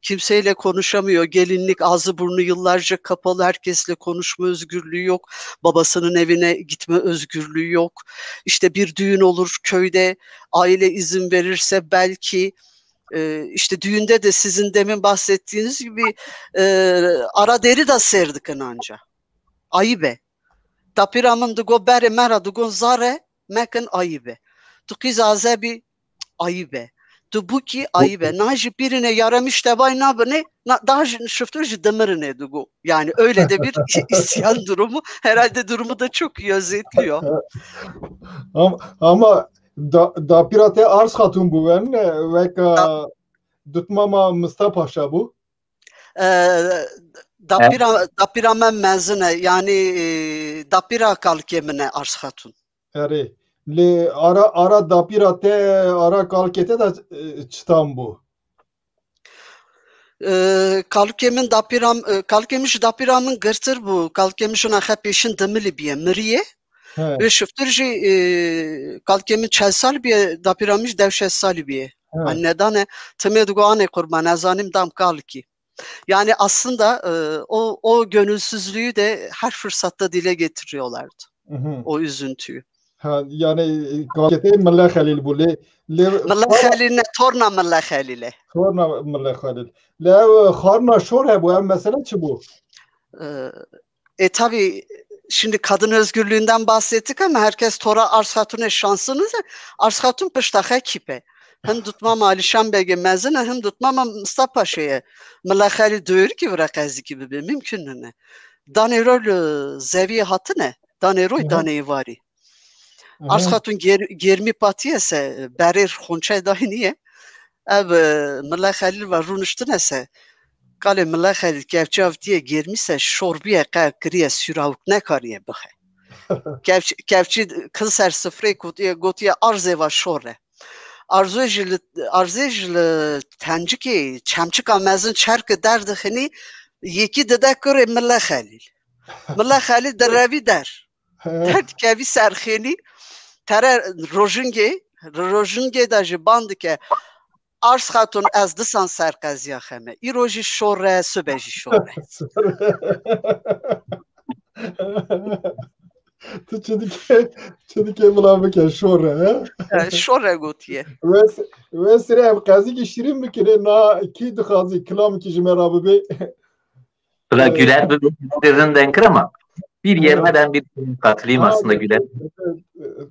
kimseyle konuşamıyor, gelinlik ağzı burnu yıllarca kapalı, herkesle konuşma özgürlüğü yok, babasının evine gitme özgürlüğü yok. İşte bir düğün olur köyde, aile izin verirse belki işte düğünde de sizin demin bahsettiğiniz gibi ara deri de serdik anca. Ayıbe. Tapiramın dugo bere mera dugo zare mekin ayıbe. Tukiz azebi ayıbe. Tu buki ayıbe. Naji birine yaramış tebay nabine daha şıftırıcı demirine dugo. Yani öyle de bir isyan durumu. Herhalde durumu da çok iyi özetliyor. Ama da pirate arz hatun bu ben ve tutmama Mustafa Paşa bu. Dapiramen mezine yani dapira kalkemine arz hatun. Evet. Le ara dapirate ara kalkete de çıtan bu. Kalkemiş dapiramın gırtır bu. Kalkemişin ahe peşin demili biye miriye. Ve şıftırcı kalkemin çelsal biye dapiramış devşet sal biye. Annedane temedugo ane kurban azanim dam kalki. Yani aslında o gönülsüzlüğü de her fırsatta dile getiriyorlardı. O üzüntüyü. Yani kalkete Mullah Halil bu. Mullah Halil ne? Torna Mullah Halil'e. Torna Mullah Halil. Le harna şor bu mesela çi bu? Tabii şimdi kadın özgürlüğünden bahsettik ama herkes Tora Arz Hatun'e şansını da Arz Hatun pıştaha kipe. Hem tutmam Alişan Bey'e mezine hem tutmam Mustafa Paşa'ya. Mullah Halil diyor ki bırakazı gibi bir mümkün ne? Danerol zeviye hatı ne? Daneroy daneyi vari. Arz Hatun germi patiyese berir honçay dahi niye? Ev Mullah Halil var runuştun ese. Kale Mullah Halil kevçav diye germise şorbiye kiriye süravuk ne kariye bıhe. Kevçi kız ser sıfre gotiye arze var şore. Arzejil tenciki çemçik amazın çarkı derdi hani yeki dede kure Mullah Halil. Mullah Halil deravi der. Derdi kevi serxeni tere rojunge da jibandı ke Arz Hatun ez disan serqeziya xeme. İroji şore, sübeji şore. Tu çedike bulamıken şore. Şore gotiye. Ve sire ev qazi ki şirin mikire na ki dixazi kilam ki jimerabı be. Ula Güler bir denkir ama bir yerine ben bir katılayım aslında Güler.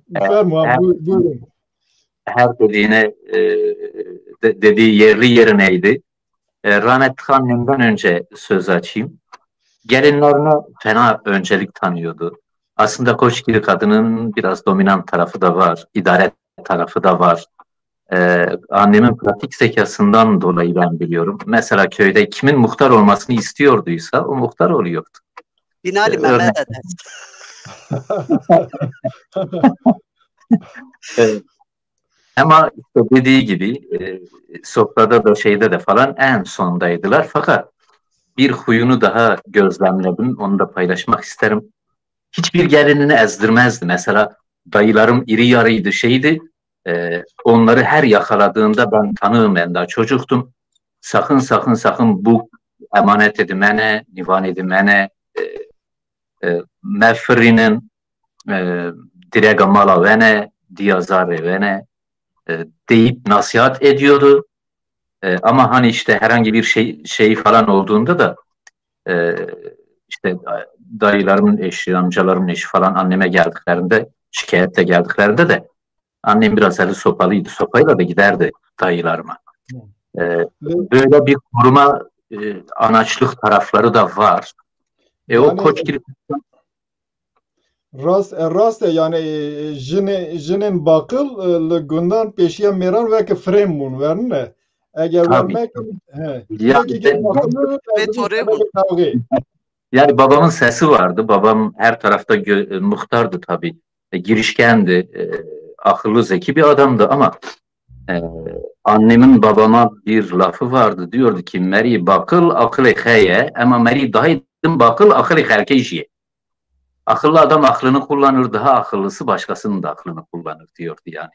Buyurun. Her dediğine dediği yerli yerineydi. Rahmetli annemden önce söz açayım. Gelinlerini fena öncelik tanıyordu. Aslında Koçgiri kadının biraz dominant tarafı da var, idare tarafı da var. Annemin pratik zekasından dolayı ben biliyorum. Mesela köyde kimin muhtar olmasını istiyorduysa o muhtar oluyordu. Binali Mehmet evet. Ama işte dediği gibi sofrada da şeyde de falan en sondaydılar. Fakat bir huyunu daha gözlemledim. Onu da paylaşmak isterim. Hiçbir gelinini ezdirmezdi. Mesela dayılarım iri yarıydı, şeydi. Onları her yakaladığında ben tanığım, ben daha çocuktum. Sakın sakın sakın bu emanet edimene, divan edimene, mefrinin direga mala vene, diyazare vene deyip nasihat ediyordu. Ama hani işte herhangi bir şey falan olduğunda da işte dayılarımın eşi, amcalarımın eşi falan anneme geldiklerinde, şikayetle geldiklerinde de annem biraz eli sopalıydı. Sopayla da giderdi dayılarıma. Böyle bir koruma anaçlık tarafları da var. Yani, o Koçgiri rast yani jinin bakıl gündan peşiye meran ve ki fremun verne. Eğer vermek yani babamın sesi vardı. Babam her tarafta muhtardı tabii. Girişkendi. Akıllı, zeki bir adamdı ama annemin babama bir lafı vardı. Diyordu ki meri bakıl akıl heye ama meri dahidin bakıl akıl herkeciye. Akıllı adam aklını kullanır, daha akıllısı başkasının da aklını kullanır diyordu yani.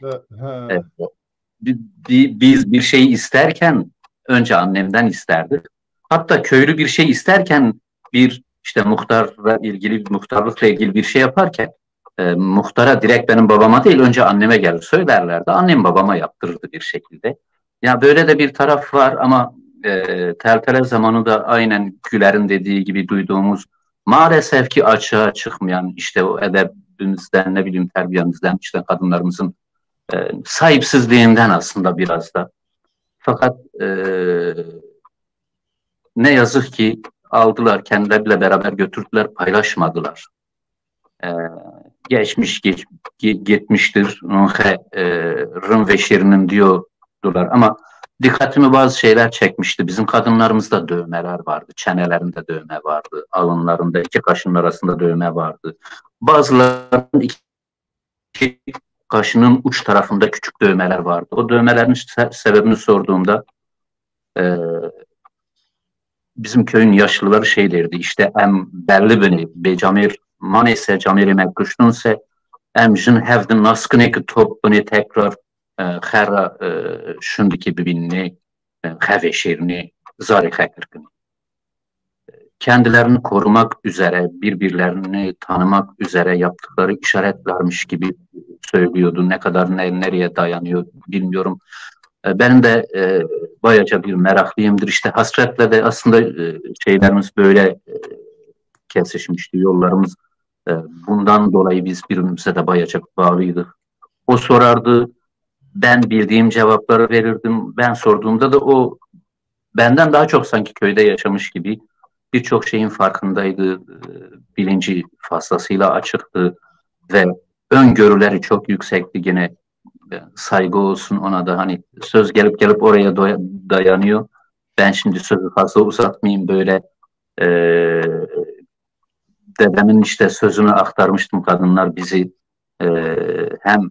Biz bir şey isterken önce annemden isterdik. Hatta köylü bir şey isterken bir işte muhtarlıkla ilgili bir şey yaparken muhtara direkt benim babama değil önce anneme gelir söylerlerdi. Annem babama yaptırırdı bir şekilde. Ya böyle de bir taraf var ama Teltele zamanında aynen Güler'in dediği gibi duyduğumuz maalesef ki açığa çıkmayan işte o edebimizden ne bileyim terbiyemizden işte kadınlarımızın sahipsizliğinden aslında biraz da. Fakat ne yazık ki aldılar kendileriyle beraber götürdüler paylaşmadılar. Gitmiştir rın ve şirinin diyordular ama dikkatimi bazı şeyler çekmişti. Bizim kadınlarımızda dövmeler vardı. Çenelerinde dövme vardı. Alınlarında iki kaşının arasında dövme vardı. Bazılarının iki kaşının uç tarafında küçük dövmeler vardı. O dövmelerin sebebini sorduğumda bizim köyün yaşlıları şey derdi. İşte em belli beni becamir manese camiri mekuştunse em jin hevdin naskını ki top bunu tekrar xerra şundaki bibinni xeveşirini zari xekirkini. Kendilerini korumak üzere, birbirlerini tanımak üzere yaptıkları işaretlermiş gibi söylüyordu. Ne kadar nereye dayanıyor bilmiyorum. Benim de bayaca bir meraklıyımdır. İşte hasretle de aslında şeylerimiz böyle kesişmişti, yollarımız. Bundan dolayı biz birbirimize de bayaca bağlıydık. O sorardı, ben bildiğim cevapları verirdim. Ben sorduğumda da o benden daha çok sanki köyde yaşamış gibi birçok şeyin farkındaydı. Bilinci fazlasıyla açıktı ve öngörüleri çok yüksekti. Gene saygı olsun ona da hani söz gelip oraya dayanıyor. Ben şimdi sözü fazla uzatmayayım böyle dedemin işte sözünü aktarmıştım kadınlar bizi hem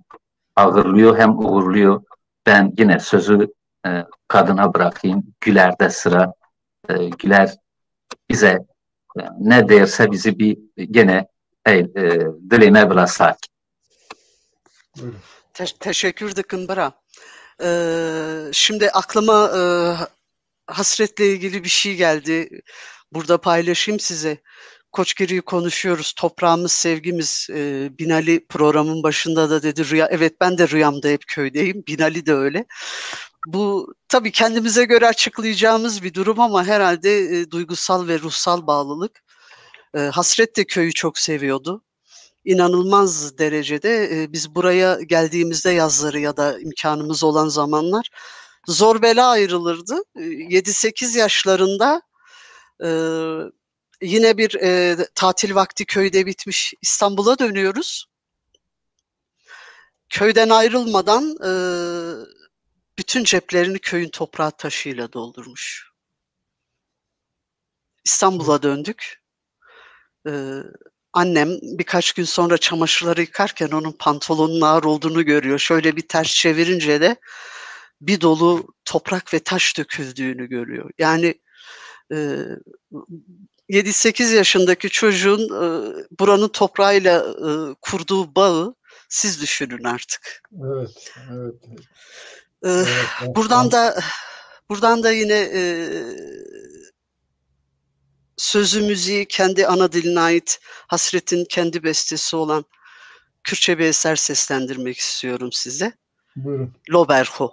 ağırlıyor hem uğurluyor. Ben yine sözü kadına bırakayım. Güler'de sıra. Güler bize ne derse bizi bir gene diline biraz sakin. Teşekkür ederim Bıra. Şimdi aklıma hasretle ilgili bir şey geldi. Burada paylaşayım size. Koçgiri'yi konuşuyoruz. Toprağımız, sevgimiz. Binali programın başında da dedi rüya. Evet ben de rüyamda hep köydeyim. Binali de öyle. Bu tabii kendimize göre açıklayacağımız bir durum ama herhalde duygusal ve ruhsal bağlılık. Hasret de köyü çok seviyordu. İnanılmaz derecede biz buraya geldiğimizde yazları ya da imkanımız olan zamanlar zor bela ayrılırdı. 7-8 yaşlarında yine bir tatil vakti köyde bitmiş İstanbul'a dönüyoruz. Köyden ayrılmadan bütün ceplerini köyün toprağı taşıyla doldurmuş. İstanbul'a döndük. Annem birkaç gün sonra çamaşırları yıkarken onun pantolonun ağır olduğunu görüyor. Şöyle bir ters çevirince de bir dolu toprak ve taş döküldüğünü görüyor. Yani 7-8 yaşındaki çocuğun buranın toprağıyla kurduğu bağı siz düşünün artık. Evet, evet. Buradan da yine sözü müziği kendi ana diline ait Hasret'in kendi bestesi olan Kürtçe bir eser seslendirmek istiyorum size. Buyurun. Loberho.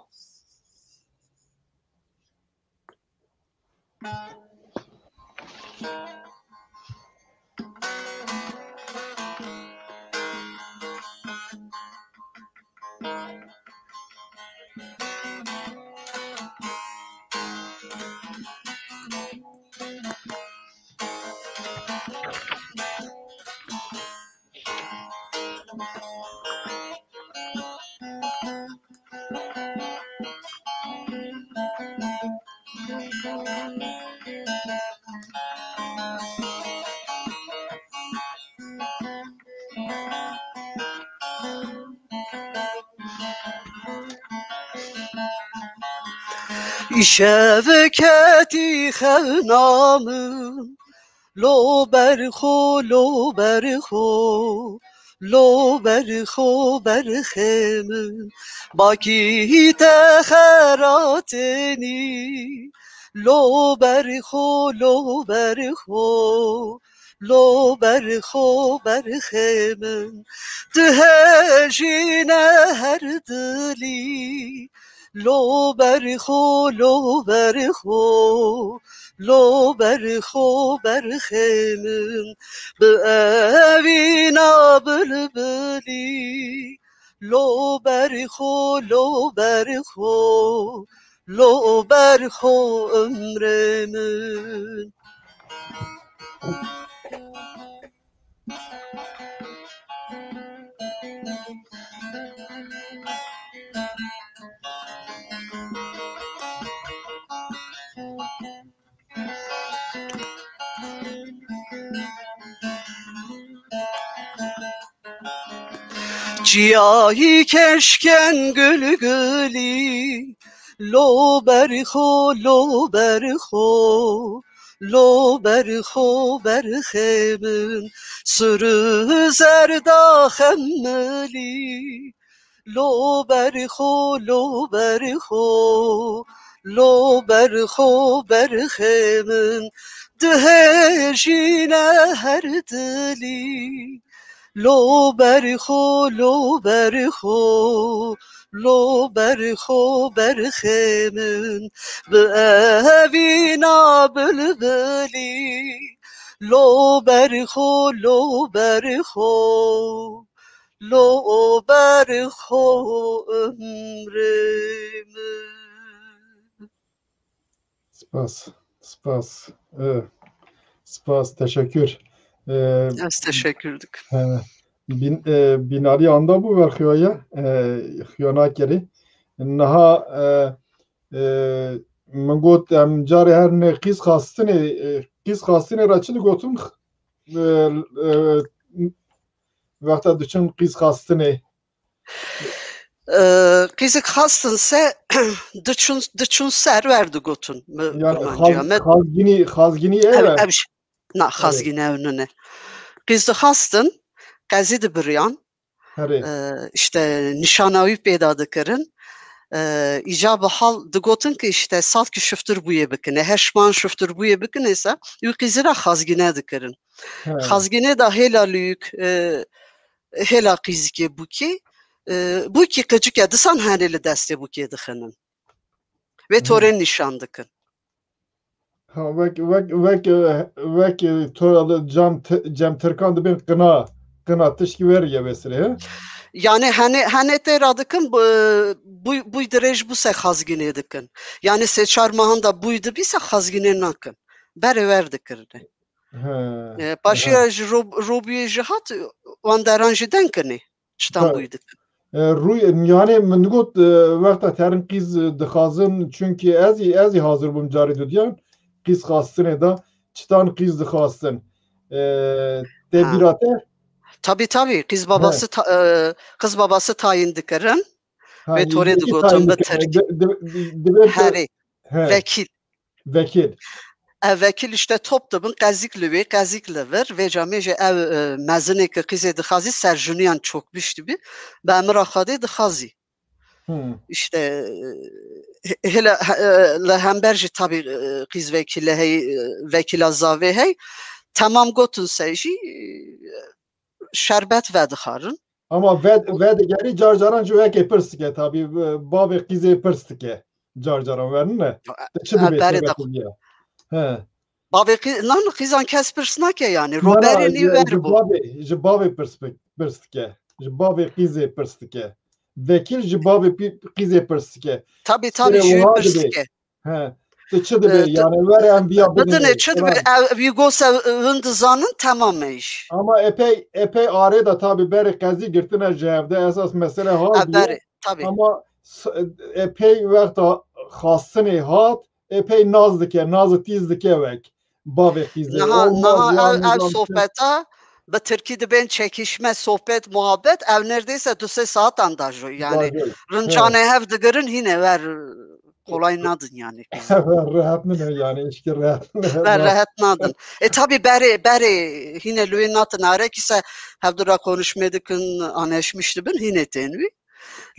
شبکتی خنامم لو برخو لو برخو لو برخو برخمم باکی تخراتنی لو برخو لو برخو لو برخو برخمم دهجین هر دلی لو برخو لو برخو لو برخو برخمم به اوینا بلبلی لو برخو لو برخو لو برخو عمر من. Ciyayı keşken gül gülü lo berxo lo berxo lo berxo berxemin sürü zerda xemmeli lo berxo lo berxo lo berxo berxemin dehejine her dili لو برخو لو برخو لو برخو برخمن به اوینا بلبلی لو برخو لو برخو لو برخو عمر من. Spas, spas, spas, teşekkür. Az teşekkürdük. Binali anda bu ver xyoya, xyona keri. Naha من گوت جاری هر نه قیس خواستنی را چی گوتم وقتا دچن قیس خواستنی Kızık hastınsa dıçun serverdi gotun. Yani xazgini evet. Na xazgini önüne. Kızı hastın, gazidi biryan. İşte nişanavi peyda dıkırın. İcabı hal dıgotun ki işte salt ki şüftür buye bikine. Her şman şüftür buye bikine ise yukizira xazgine dıkırın. Xazgine da hela lüyük hela kızike bu ki bu ki kıcık yadısan haneli deste bu ki dıkının. Ve toren nişan dıkın. Vek toralı cem Türkan'da ben kına tışki veriyor mesela. Yani hani teradıkın bu derece bu se xazgine dıkın. Yani seçar mahanda buydu bir se xazgine nakın. Beri verdikirdi. Başıya robiye cihat vandaranjı denkini. Çıtan buydu. Yani من گفت وقتا ترین قیز دخازن çünkü ازی hazır bum cari dodiyan قیز خواستنه da çıtan قیز دخواستن tebirate tabii kız babası tayin dikarın ve toredi gotun ve terk vekil vekil işte top dibin qezikli ver ve camece ev mezine ki qize dixazi serjuniyan çok bişti bi be emra xade dixazi işte hele lehemberji tabi qiz vekille hey vekila zave hey tamam gotun seyji şerbet ve dixarın ama ve de geri carcaran juveke pırstike tabi babe qize pırstike carcaran verin ne çıdı be he babe lan qizan kes pırsnake yani roberini ver bu jibabe pırstike jibabe qize pırstike vekil jibabe qize pırstike tabi jü pırstike he çıdı be yani ver enbiya bedene çıdı be Yugoslav hındızanın tamam iş ama epey are da tabi beri qazi girtine cevde esas mesele ha tabi ama epey vakta xastını hat epey nazı tizdike vek babe qize ev sohbeta ve Türkiye'de ben çekişme sohbet muhabbet ev neredeyse 2 saat andajı yani rıncane hev dıgırın yine ver kolay nadın yani. Rahat mı yani işki rahat mı? Rahat nadın. Tabi beri yine lüy natın arek ise hevdura konuşmadıkın anlaşmıştı ben yine tenvi.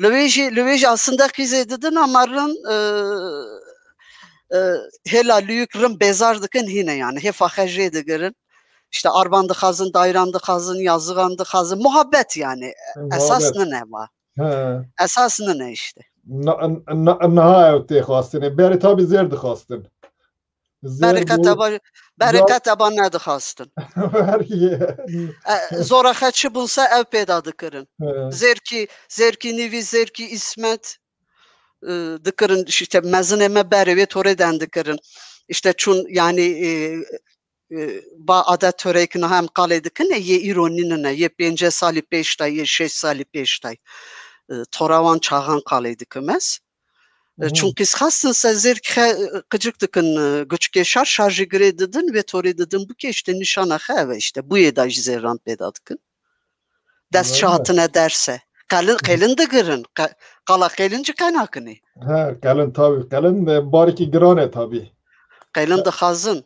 Lüyeci aslında kız edidin amarın hela lüyükrün bezardıkın yine yani hep ahajı dıgırın. İşte arbandı xazın, dayrandı xazın, yazıgandı xazın, muhabbet yani. Esasını ne var? Esasını ne işte? Naha evte xastın. Beri tabi zerdi xastın. Bereket eba ne dixastın? Zora xeçi bulsa ev peyda dıkırın. Zerki nivi, zerki ismet dıkırın. İşte mezineme beri ve toreden dıkırın. İşte çun yani با عادت توری کنه هم قاله دکنه یه ایرانی نه یه 5 سال پیش تا یه 6 سال پیش تا توراوان çağan قاله dikemez. Çünkü khastın sezir qıcık dikın güçke şarjı gire dedin ve tori dedin bu ki işte nişana xave işte bu yedaj zerran peda dikın. Dest şahatına derse qalın da girin qala qelinci kaynakını. Ha qalın tabi qalın bariki grane tabi. Qalın da xazın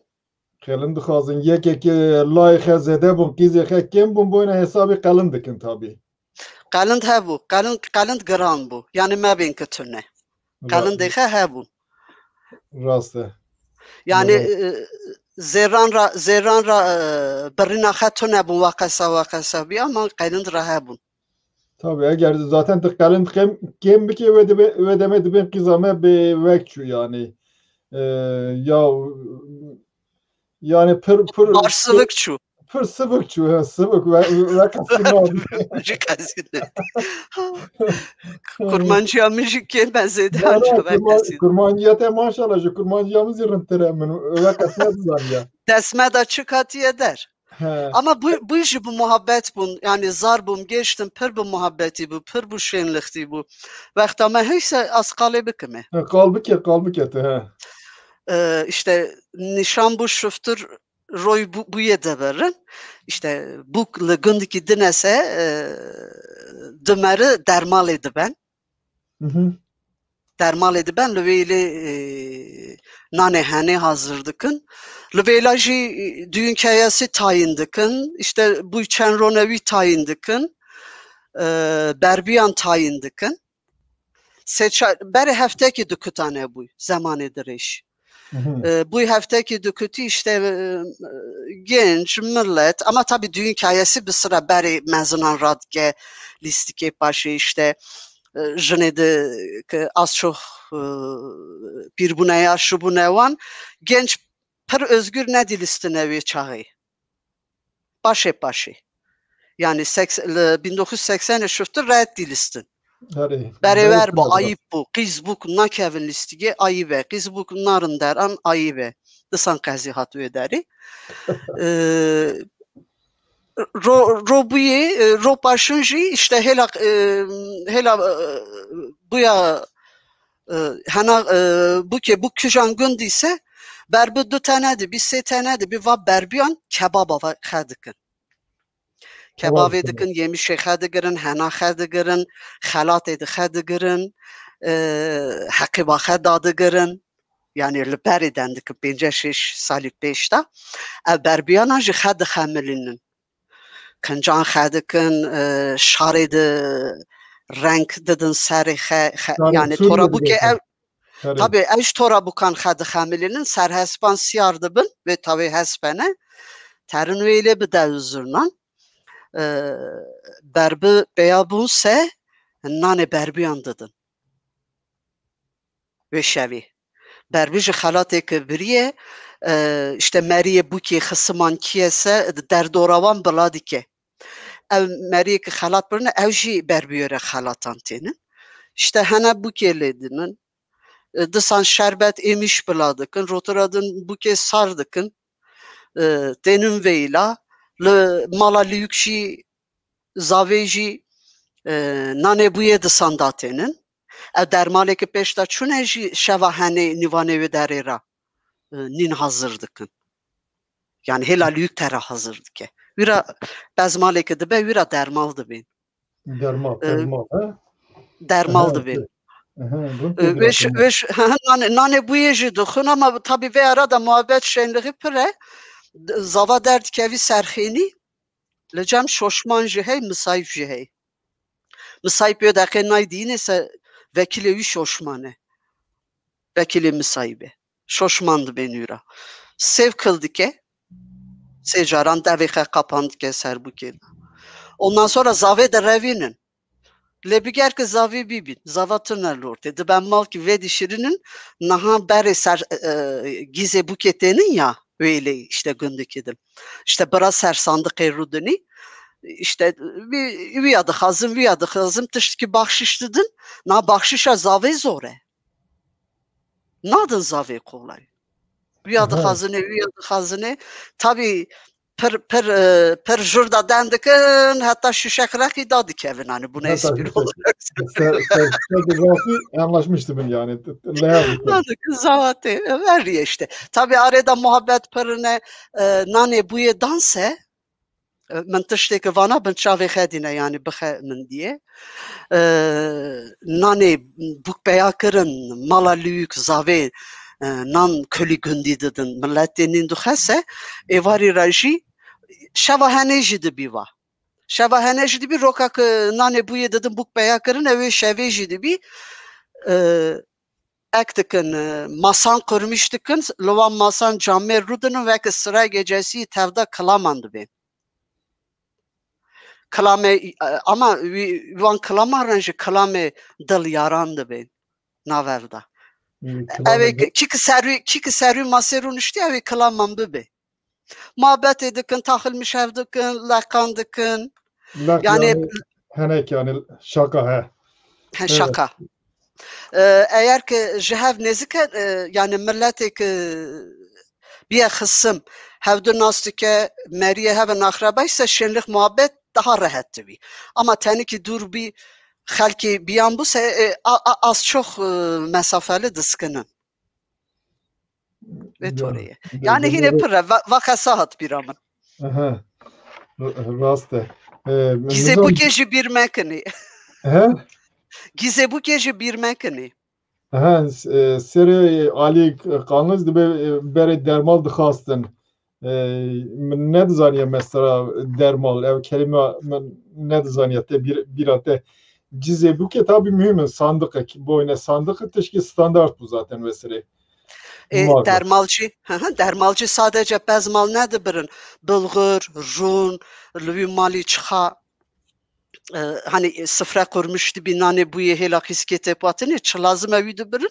Qalın dixazın yekeki layıqa zede bun qize kim bun boyuna hesabı qalın dikin tabi. Qalın hebu qalın gran bu yani mabin kötüne. Qalın dexe hebu. Rastı. Yani zerran birina xatune bu vakasa bir ama qalın rahabun. Tabi eğer zaten de qalın kim ki ve demedi ben qizame be vekçu yani. Ya yani sıvıkçu. Sıvıkçu, sıvık ve kasino. Kurmancıya müzik ki benzedi. Kurmancıya te maşallah, kurmancıyamız yırıntıremin ve kasino zanya. Desme de çıkatı eder. Ama bu işi bu muhabbet bu yani zar bum geçtim pır bu muhabbeti bu pır bu şenlikti bu. Vaktama heyse az kalbi kime. Kalbi te. İşte nişan bu şuftur roy bu yedeverin. İşte bu gündeki dinese dümeri dermal ediben. Dermal ediben lüveyli nanehane hazırdıkın. Lüveylajı düğün kayası tayindıkın. İşte bu çenronevi tayindıkın. Berbiyan tayindıkın. Beri hefteki dükütane bu zaman ediş. Bu haftaki dükütü işte genç millet ama tabii düğün hikayesi bir sıra beri mezunan radge listike başı işte jenede ki az çok bir bu ne ya şu bu ne van genç per özgür ne dilistine ve çağı başı yani 1980 şuftır red dilistin. Beraber bu ayıp bu kız bu nakevin listige ayıbe kız bu narın deran ayıbe dısan qazi hatu ederi ro başınji işte hela bu ya hana bu ki bu küjan gündise berbi 2 tanedi bir 3 tanedi bir va berbiyan kebaba va xadikin kebab edikin yemiş xadigirin hena xadigirin xalat edi xadigirin haqiba xadadıgirin yani li berê dendikin 5-6 salî pêş de ev berbiyanan jî xe dixemilînin kincan xe dikin şarê di renk didin serê xe yani torabûkê ev tabii ev ji torabûkan xe dixemilînin serhespan siyar dibin vê tavê hespene terin wê lê bide zurnan berbi beyabûn se nanê berbiyan didin vê şevê berbî ji xelateke biriye işte meriyê bûkê xisiman kiyese derdorawan bila dike ev meriyekî xelat birine ew jî berbiyêre xelatan tênin işte hene bûkê lê dinin disan şerbet êmiş bila dikin rotura din bûkê sar dikin tênin vêyla li mala lîyûk jî zavê jî nanê bûyê disan da tênin ev dermalekî pêş de çûne jî şeva henê nîvanê wê derê ra nîn hazir dikin yani hêla lîyûk te re hazir dike wî ra bezmalekî dibe wî ra dermal dibên dermal dibên nanê bûyê jî dixwin ama tabii vê ara da muhabbet şenliğî pir e zava derdikevî serxênî li cem şoşman jî hey misayîf jî hey misayîp wê deqê nayê dîyînê se vekîlê wî şoşman e vekîlê misayîbê şoşman dibên wî ra sêv kil dike sê caran devê xe qapan dike ser bûkê de ondan sonra zavê de revînin lê biger ki zavê bîbîn zava tune li ortê dibe mal ki vê dişirinin niha berê ser gîzê bûkê tênin ya wê lê işte gundikê din işte bira ser sandiqê rûdinî işte wî ya dixwazim tiştekî baxşiş didin na baxşişa zavê zor e nadin zavê kolay wî ya dixwazine tabii pir jur da den dikin heta şişekrekî da dikevin hani buna espri olarak anlaşmıştım yani zavatê veriye işte tabii arêda muhabbet pirine nanê bûyê danse min tiştekî vana bin çavê xe dîne yani bixe min diye nanê bûkbeya kirin mala lîyûk zavê nan kulî gundî didin milletê nîn dixese êvarî re jî şeva henê jî dibî va şeva henê jî dibî roka ku nanê bûyê didin bûkbeya kirin ew ê şevê jî dibî ek dikin masan qurmiş dikin li wan masan camê rû dinin wekî sira gecesî tevda kilaman dibên kilamê ama wan kilamaran ji kilamê dil yaran dibên navevda ew kî serû masê rû niştî ew ê kilaman bibe muhabbetê dikin taxilmiş ev dikin leqan dikin yani henek yani şaka şaka eğer ki ji hev nêzik yani milleteke biye xism hevdû nas dike meriye hevin axraba ise şenlik muhabbet daha rahat dibî ama tenekî dûr bî xelkê biyan bû se az çok mesafeli diskinin ve toreye yani yine pire vakasa hat bir amın rast e gize bu gece bir mekani gize bu gece bir mekani seri Ali kanız dibe bere dermal dixastin ne dizaniye mesela dermal ev kelime ne dizaniye te bir ate gize bu ki tabi mühim sandık boyuna sandık teşkil standart bu zaten vesaire dermalcı sadece bezmal nedir birin bulgur, run, lüvi mali çıxa hani sıfra kurmuştu bir nane bu yehela hiskete patini çılazım eviydi birin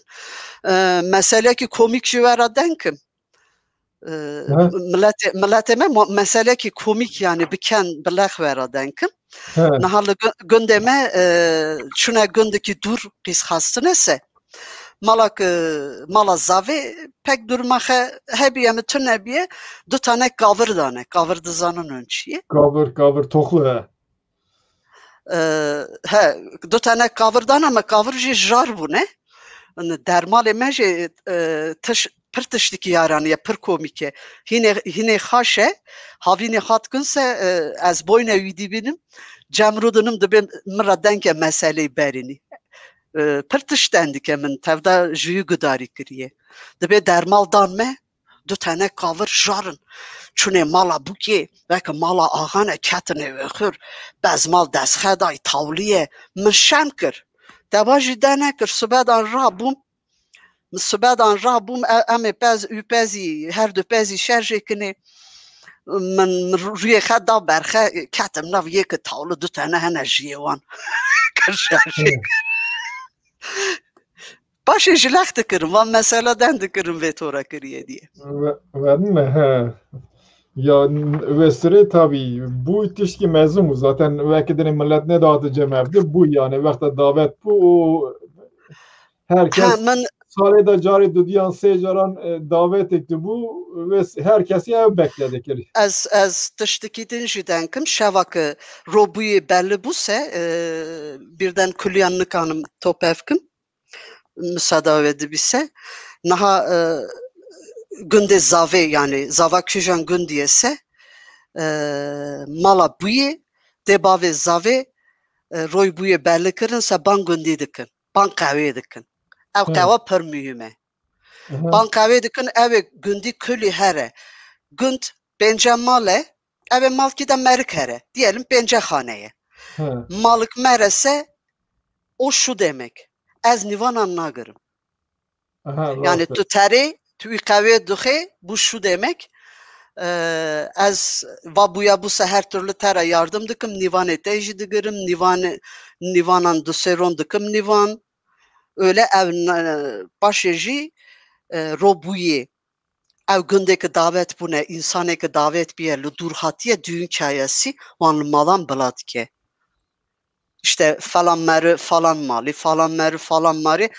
mesele ki komik jüvera denkim milleteme mesele ki komik yani biken bilek vera denkim nahalı gündeme çüne gündeki dur kis hastınese mala zavê pek durmaxe hebiye mi tu nebiye du tane gavir dane gavir dizanin ön çiye gavir toklu he du tane gavir dane ama gavir jî jar bûne dermalê me jî pir tiştekî yaraniye pir komîk e hînê xaş e havînê xatkin se ez boyne wî dibînim cem rû dinim dibe min ra denk e meseleyê berînî پرتشتن دیگه من تفدا جیو گداری کریه دبی درمال دان me دو تنه کاور جارن چونه مالا بوکی وک مالا آغانه کتنه وخور بزمال دست خدای تاولیه من شم کر دباجی دنه کر سبادان را بوم سبادان را بوم ام پزی هر دو پزی شرجه کنه من روی خد دا برخه کتم نو یک تاول دو تنه هنه جیوان کر شرجه باشه جلخت کرم و مثلا دند کرم ve tora kiriye diye. Verdin mi? He. Ya vesile tabii bu ilişki mezun zaten belki de millet ne dağıtıcı mevdi bu yani vakti davet bu herkes saleda cari dudiyan secaran davet etti bu ve herkesi ev bekledi. Az tıştıkidin jidenkim şevakı robuyu belli bu se birden külliyanlık hanım topevkim müsaade edibise naha günde zave yani zava küjan gün diyese mala buye debave zave roy buye belli kırın se ban gündi dikin ban kahve dikin ev kahve per mühime ban kahve dikin ev gündi külli here günd bence male ev malki de merik here diyelim bence haneye malık merese o şu demek az nivan anlagırım yani tutari توی قوی دخه bu şu demek az va buya bu her türlü tera yardım dıkım nivan eteji dıgırım nivanan duseron dıkım nivan öyle ev başıcı robuye ev gündeki davet bu ne insaneki davet bir yerli durhatiye düğün kayası vanlamadan bılatke işte falan meri falan mali falan meri falan mari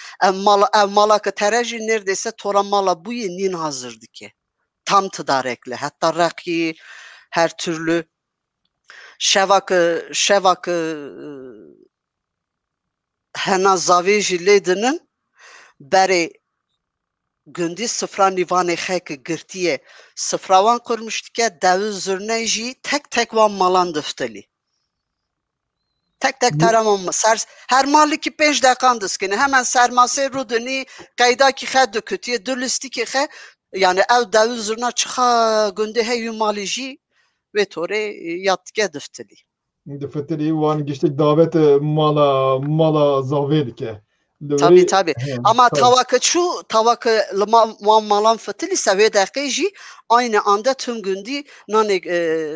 ev malaka tereji neredeyse tora mala bu yenin hazırdı ki tam tıdarekli hatta raki her türlü şevakı hena zaveji ledinin beri gündüz sıfra nivane xeki girtiye sıfravan kurmuştu ki devi zürneji tek tek van malan düfteli tek tek taramam her mali ki 5 dakikan diskini hemen sermase ruduni kayda ki xed kötüye dürlisti ki xe yani ev devi zürna çıxa günde heyu maliji ve tore yatke düfteli düfteli van geçtik davet mala zavedi ki tabii ama tavakı malan fetili seviye dakiji aynı anda tüm gündü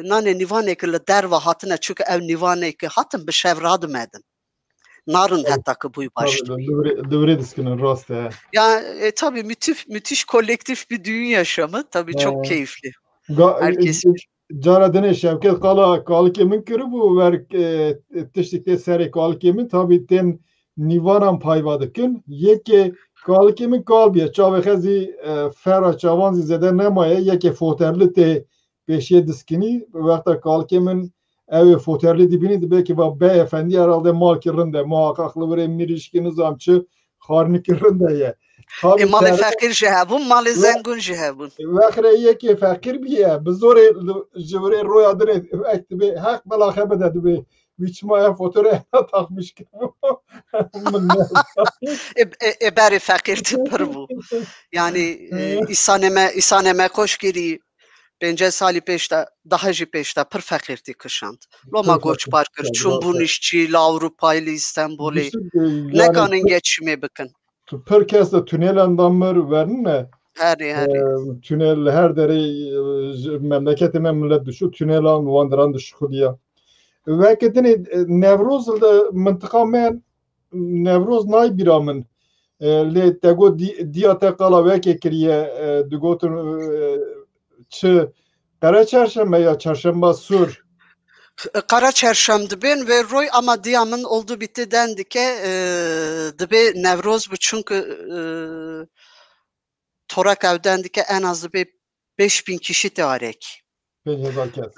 nane nivanekle derva hatına çünkü ev nivaneki hatın bir şevradım edin narın hatta ki bu başladı. Doğru diskinin rast ya tabii müthiş kolektif bir düğün yaşamı tabii çok keyifli. Herkes Cara dene Şevket kala kimin körü bu ver tiştikte seri kala kimin tabii ten nivaran payvadıkın yeke kal kimin kalbiye çave xezi fera çavanzi zede nemaye yeke foterli te peşiye diskini vakta kal kimin ev foterli dibini de belki va beyefendi herhalde mal kirinde muhakkaklı bir emirişki nizamçı harni kirinde ye malı fakir cehabun malı zengun cehabun vakre yeke fakir biye bizore jivre royadre ektibi hak bela bede be biçmaya fotoğrafı takmış ki beri fakir tipir bu yani isaneme koş giri bence sali peşte daha ji peşte pır fakirti kışant loma goç parkır çumbun işçi Avrupaylı İstanbul'u ne kanın geçimi bakın pır kez de tünel andamır verin ne her tünel her dere memleketime millet düşü tünel an vandıran düşü diye Veketini Nevroz'da mıntıka men Nevroz nay biramın le tego diyate kala veke kiriye digotun çı Kara Çarşamba ya Çarşamba sur Kara Çarşamba ben ve Roy ama diyamın oldu bitti dendi ki dibe Nevroz bu çünkü Torak evdendi ki en az bir 5000 kişi tearek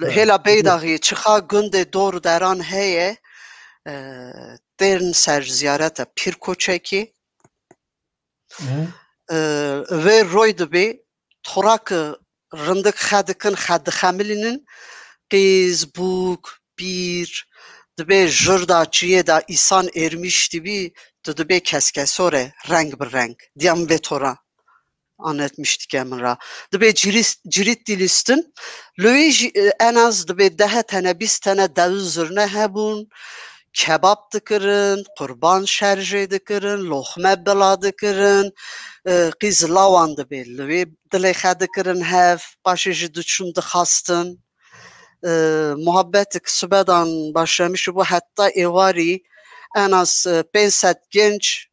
Hela beydağı çıxa günde doğru deran heye derin ser ziyarete pir koçeki ve roydu be torakı rındık xadıkın xadı xamilinin Facebook bir dibe jırda çiye da isan ermişti bir Dedi be keskesore renk bir renk. Diyam vetora anlatmıştık emra. Dedi cirit dilistin. Löy en az dedi 10 tane 20 tane devzürne hebun. Kebap dıkırın, kurban şerje dıkırın, lohme bela dıkırın. Qiz lawan dibe löy dilê xwe dikirin hev paşê ji diçûn dixastin. Muhabbetik sibedan başlamış bu hatta êwarî en az 500 genç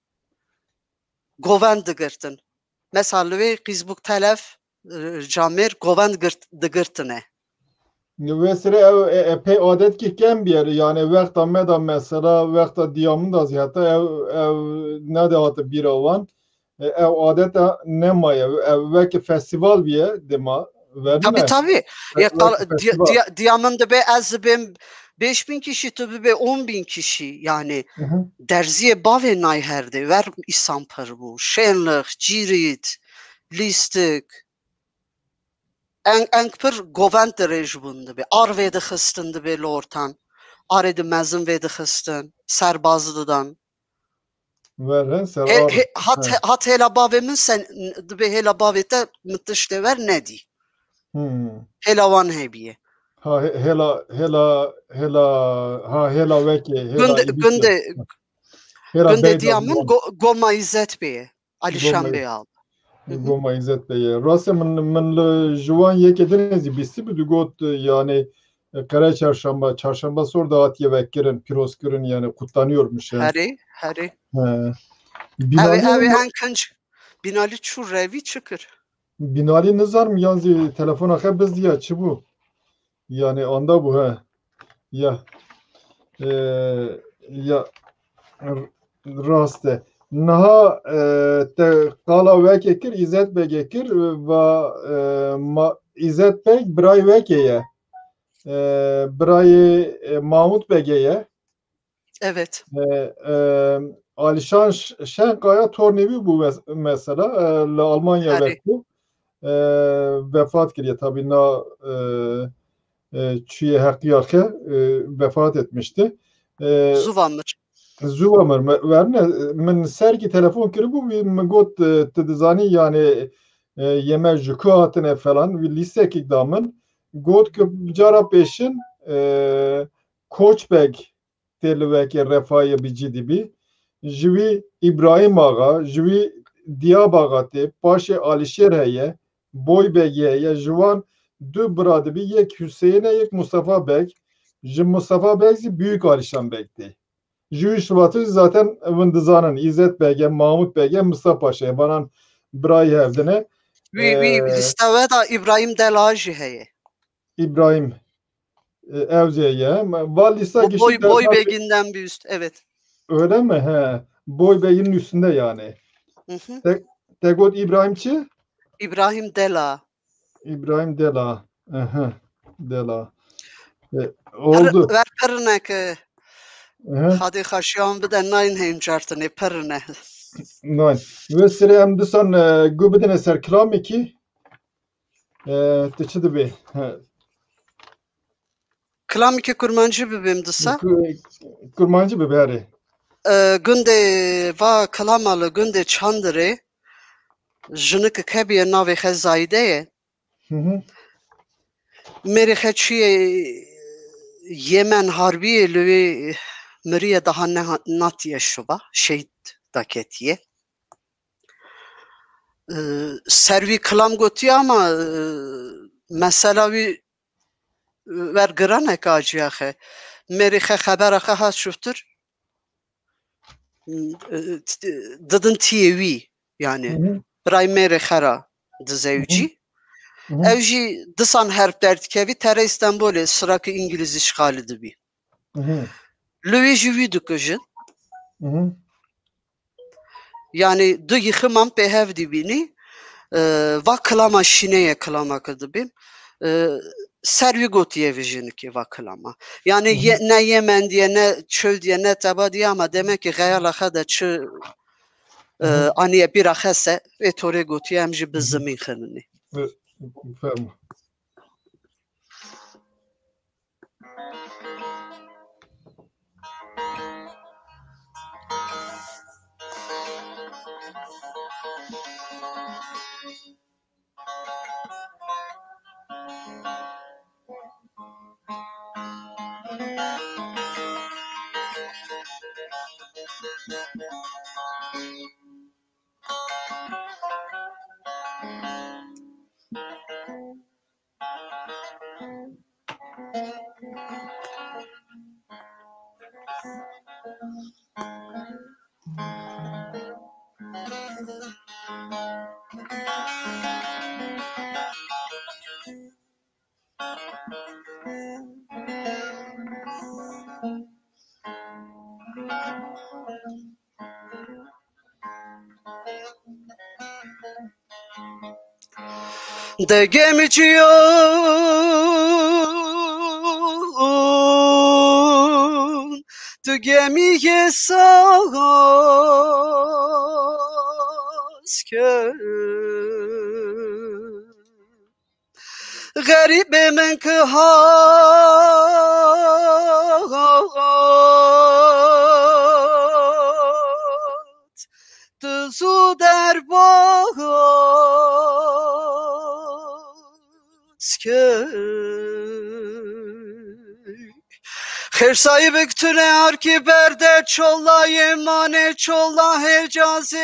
govend digirtin. Mesela wê qîzbûk telef camêr govend digirtine. Vesile epey adet ki kem bir yer yani vekta meda mesela vekta diyamın da ziyade ev ne de hatı bir avan ev adeta ne maya ev belki festival bir yer dema verme. Tabii. Diyamın da be az ben 5000 kişi tabii be 10.000 kişi yani derziye bavê nayherde ver İsampır bu şenlik cirit listik en pir govend dirêj bûn dibe ar vê dixistin dibe li ortan arê di mezin vê dixistin serbaz didan Veren ser hat hêla bavê min sen dibe hêla bavê te min tiştê ver nedî hêla wan hêbiye ha hela veki Günde diyamın Goma İzzet Bey'e Alişan Bey aldı. Goma İzzet Bey'e rası min juwan yekediniz bisti bu got yani Kara çarşamba sonra da atiye vekirin piroskirin yani kutlanıyormuş yani. Heri. Binali en kınç Binali çur revi çıkır. Binali nizar mı yazı telefon akı biz diye çi bu. Yani onda bu he. Ya ya raste. Naha te kala vekekir İzzet Bey gekir ve İzzet Bey bray vekeye. Bray Mahmut Bey'e. Evet. Alişan Şenkaya Tornevi bu mesela Almanya vektu vefat kiriye tabi na çüye hakkıyake vefat etmişti. Zuvamır verne min sergi telefon kiri bu min got tedizani yani yeme jüku hatine falan bir lise kikdamın got ki cara peşin Koçbek televeke refaya bici dibi Jüvi İbrahim Ağa, Jüvi Diyab Ağa te, Paşe Alişer heye, Boy Begeye, Jüvan dü bradı bir yek Hüseyin'e yek Mustafa Bek, Mustafa Bek Büyük Alişan Bek'ti. Jüvi Şubat'ı zaten vındızanın İzzet Beg'e, Mahmut Beg'e, Mustafa Paşa'ya banan Bray evdine. Listeve da İbrahim Delajı heye. İbrahim Evceye. Valisa Boy Beg'inden bir üst, evet. Öyle mi? He. Boy Bey'in üstünde yani. Tegot İbrahimçi? İbrahim Dela. İbrahim Dela. Dela. Oldu. Ver pernek. Hadi xaşyan bide nayn hemcartını pernek. Nayn. Ve sire em disan gubidin eser kiramı ki teçidi bi. Kiramı ki kurmancı bibim disa? Kurmancı bi beri. Günde va kalamalı günde çandırı jınık kebiye navi xezayideye meri xeçiye Yemen harbiye lüvi meriye daha natiye şuba şehit daketiye servi kılam gotiye ama mesela bir ver granek acıyaxe meri xe haber ha şuftur dıdın tiyevi yani bray meri xera dizevci evji disan herp dertkevi tere İstanbul'e sıraki İngiliz işgali dibi lüvi jüvi düküjün yani dı yıkımam pehev dibini va kılama şineye kılama kıdıbim servi gotiye vijini ki va kılama yani ne Yemen diye ne çöl diye ne taba diye ama demek ki gayala kada çı aniye bir ahese ve tore gotiye emji bizimi xınını Fermo. De gemiciyon tu gemiye saz ke garip من که هات دزو در باز که خیر صاحب کتونه هر کی برده چولای مانه چولا حجازی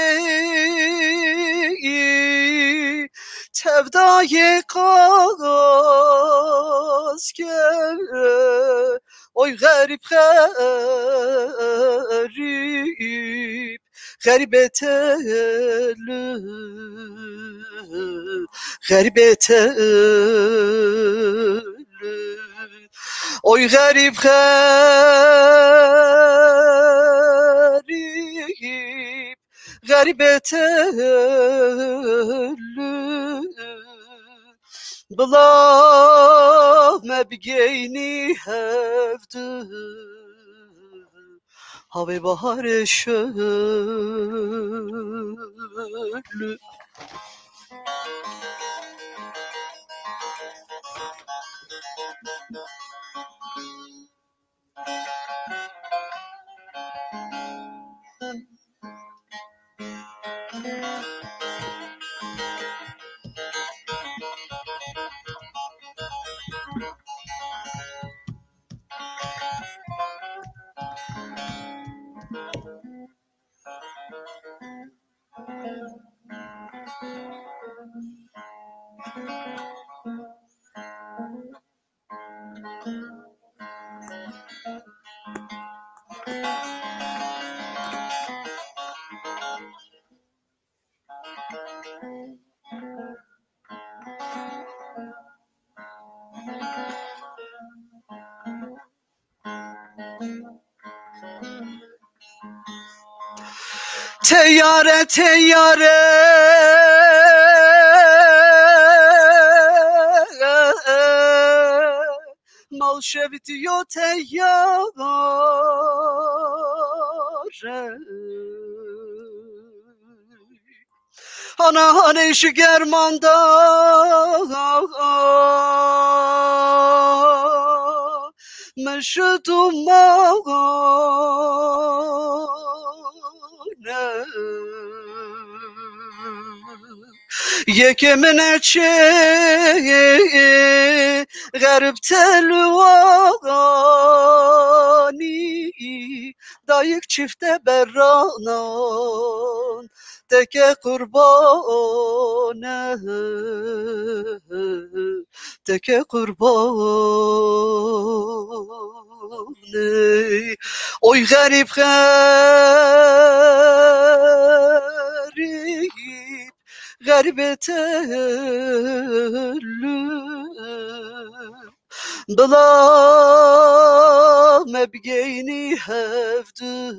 تبدای قاز که oy garip garip garibeteli garibeteli oy garip garip garibeteli بلا ما بگینی هفته هوای بهار شل تیاره تیاره مال شویدی و تیاره ana hani şu germanda meşhudum yekemine garip telvani dayık çifte berranan teke kurbane teke kurbane oy garip garip garibetellü bla mebgeyni hevdü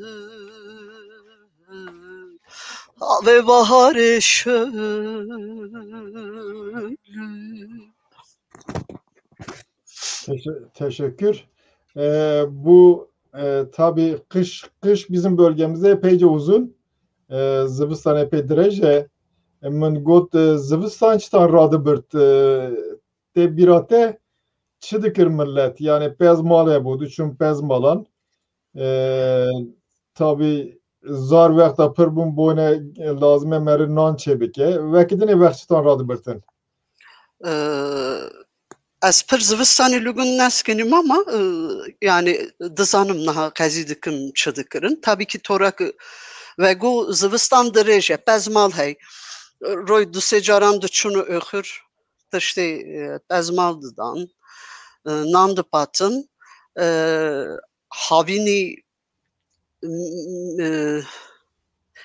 ve bahar şölü. Teşekkür. Bu tabii kış bizim bölgemizde epeyce uzun. Zivistan epey derece. Min got zivistan çıtan radı birt te birate çi dikir millet. Yani pez malaya budu. Çünkü pez malan. Tabii zar vaqta pir bun boyne lazime meri nan çebike. Vekidine vaqt çıtan radı birtin. Ez pir zivistanê li gund neskinim ama yani dizanım niha qezî dikim çi dikirin. Tabii ki torak vego zivistan dirêj e, bezmal hey. Roy du sê caran diçûn û oxir tiştê bezmal didan, nan dipatin, havînî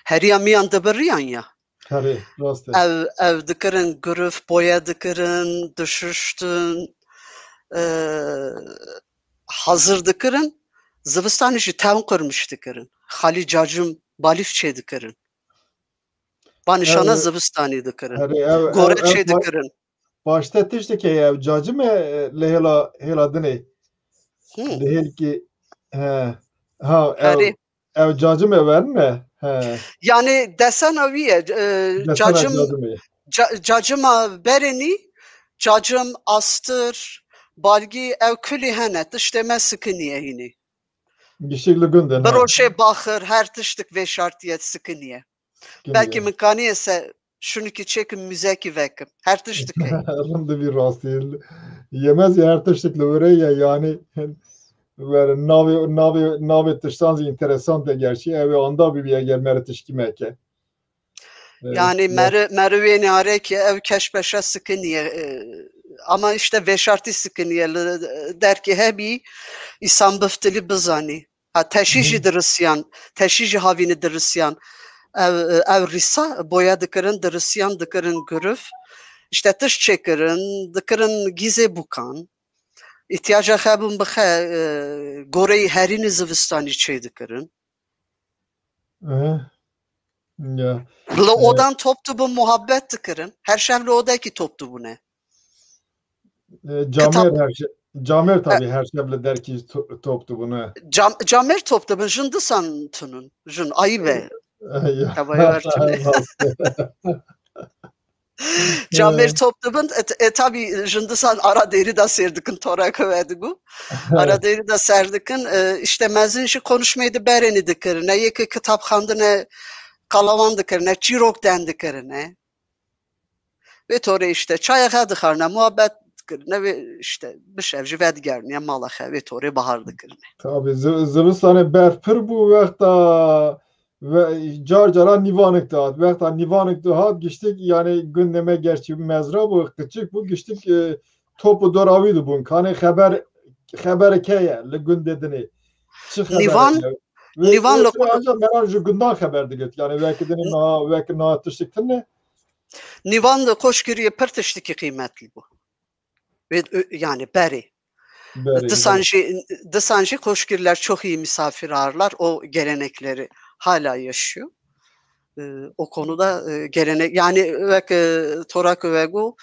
heriya miyan dibiriyan ya. Herî, rast e. Ev dikirin girif, boya dikirin, dişiştin, hazır dikirin, zivistanê jî tewn qirmiş dikirin. Xalî cacim balîf çê dikirin. Banîşana zivistanê dikirin. Herî ev Gore çê dikirin. başta tiştekî ev cacim e li hêla dinê. Li hêlkî Herî. ev cacim e verin me? Yani desen ew ye cacim cacima berenî cacim astır balgî ew kulî hene tiştê me sikiniye hînî. Gişik li gund e. Bir roşê baxir her tiştik vê şartiye sikiniye. Belki min kanîye se şunukî çêkim müzekî vekim. Her tiştik hey. Rinde vî rastî. Yemez ya her tiştik li were ye yani navê tiştan zî interesant e gerçi ev ê anda bibî eger mere tişkî meke. Yani merivê narekê ev keşbeşe sikiniye. Ama işte veşartî sikiniye derkî hebî îsan biftilî bizanî. Ha teşî jî dirisyan, teşî jî havînî dirisyan. Ev rîsa boya dikirin, dirisyan dikirin girif. İşte tiş çêkirin, dikirin gîzê bûkan. İhtiyaca xebûn bixe goreyî herînê zivistanî çê dikirin. Li odan top dibûn muhabbet dikirin. Her şev li odayekî top dibûne. Camer tabii her şev li derkî top dibûne. Camer top dibin jin disan tunun. Jin ayîb e. Camer top dibin tabii jin disan ara deri da serdikin torak vedigu. Ara deri da serdikin işte mezin jî konuşmaydı bereni dikirin. Ne yekî kitapxandî ne kalavan dikirin, ne çîrok den dikirin. Ve torê işte çaya xe dixarine, muhabbet dikirin ve işte bişev jî vedigeriniye mala xe ve torê bahar dikirin. Tabii zivistanê berf pir bû wexta ve cara nîvanik dihat. Wexta nîvanik dihat giştik yani gündeme gerçi mezra bû küçük bû giştik topu doravî dibûn. Kanê xebereke ye li gundê dinê. Çi xeber? Nîvan ancak meran ji gundan xeber digit. Yani vekî dinê vekî niha tiştik tune. Nîvan da koşgiriye pir tiştekî qîmetli bû. Ve yani berê. Disan jî koşgirler çok iyi misafir ağırlar. O gelenekleri hala yaşıyor. O konuda gelenek yani torak vegu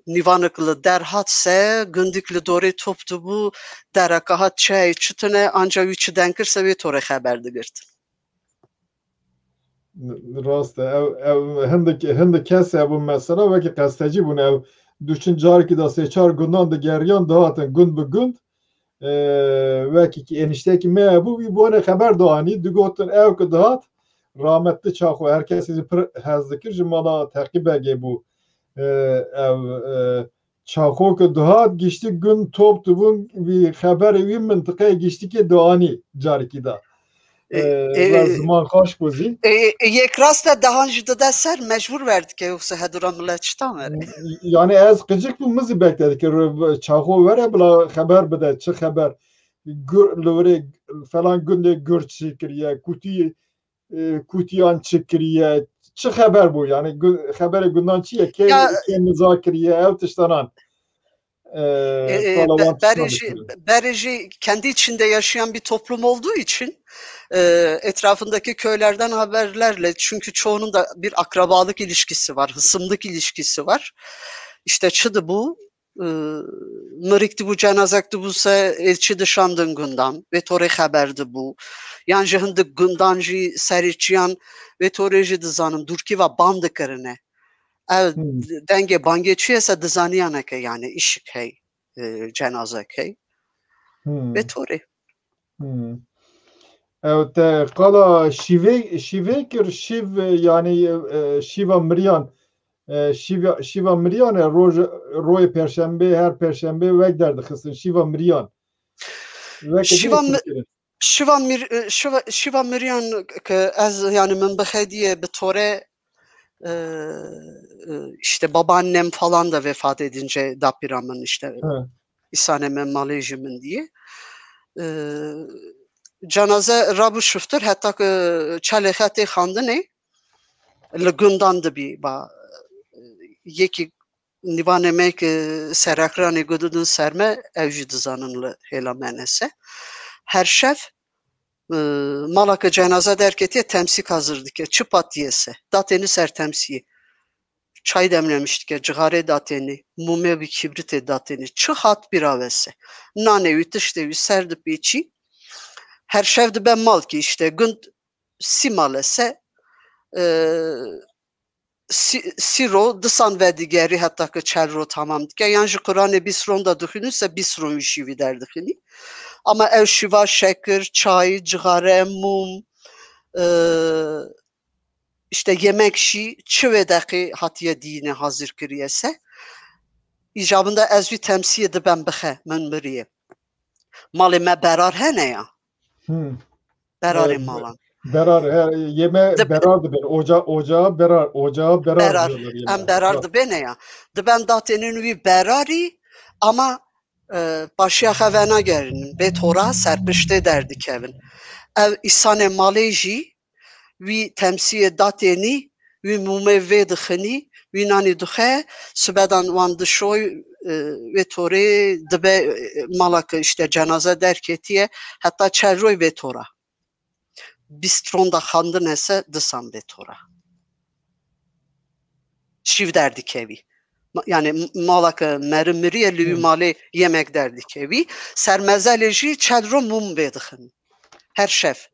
nîvanıklı derhat se gündüklü dorê top dibû dereka hat çay çıtine anca wî çi denkirse wê torê xeber digirtin. Rast e ev hindik kes bûn mesela vekî qestecî bûn ev duçin carekî da sê çar gundan digeriyan dihatin gund bi gund vekî eniştekî me bû wî bonê xeber dianî digotin ew ku dihat rahmetli Çaxo herkesî pir hez dikir ji mala teqîbekê bû ev Çaxo ku dihat giştik gund top dibûn wî xeberê wî mintiqeyê giştikê dianî carekî da. Zaman kaç bozî? Yek rast dahan jî dide ser mecbur verdik yoksa hedura millet çitan vere. Yani ez qicik bû mizî bekledik Çaxo vere bila xeber bide çi xeber li werê falan gundê gur çi kiriye kutiyan çi kiriye çi xeber bû yani xeberê gundan çi ye kê niza kiriye ew tiştanan. Bereci kendi içinde yaşayan bir toplum olduğu için etrafındaki köylerden haberlerle çünkü çoğunun da bir akrabalık ilişkisi var, hısımlık ilişkisi var. İşte çıdı bu mırıktı bu cenazekti bu se elçi dışandın gündan ve torê haberdi bu. Yani jihinde gündancı seriçiyan ve torêji dizanım durki ve bandı kırine. Ev denge bangeçiyse dizaniyaneke yani işik hey cenazek hey ve torê. Evet qala şive kir şiv yani şiva miryan şiva miriyan roy perşembe her perşembe vek derdi kısın şiva miriyan. Şiva Miryan ki az yani min bixediye bi tore işte babaannem falan da vefat edince dapiramın işte İsanemen Malejim'in diye cenaze rabu şuftır hatta ki çalehati xandine li gundan bir ba yeki nivanemek serakranı gududun serme evji dizanın li hela menese her şef malaka cenaze derketiye temsik hazırdı ki çıpat diyese dateni ser temsiyi çay demlemiştik ya cigare dateni mume bir kibrite dateni çıhat bir avese nane ütüşte serdi biçi her şevdi ben mal ki işte gün simalese siro dısan ve digeri hatta ki çelro tamam ki yani Kur'an'ı bisronda düşünürse bisron işi derdik yani. Ama ev şiva şeker, çay, cigare, mum, işte yemek şi çıvedeki hatiye dini hazır kiriyese icabında ezvi temsil edip ben bixe men biriye. Malı me berar hene ya. Berarı malan. Berar yeme berardı ben ocağa berar diyorlar yeme. Em berardı bene ya. De ben datenin vi berari ama başya xevena gerin ve tora serpişte derdi kevin. Ev isane maleji vi temsiye dateni vi mumevve dixini vi nani duxe sübedan wan dişoy ve tori dibe malak işte cenaze derketiye hatta çelroy ve tora. Bistronda xandın ese disan ve tora. Şiv derdi kevi. Yani malak merimiriye lüvi mali yemek derdi kevi. Sermezeleji çelro mum vedixin. Her şef.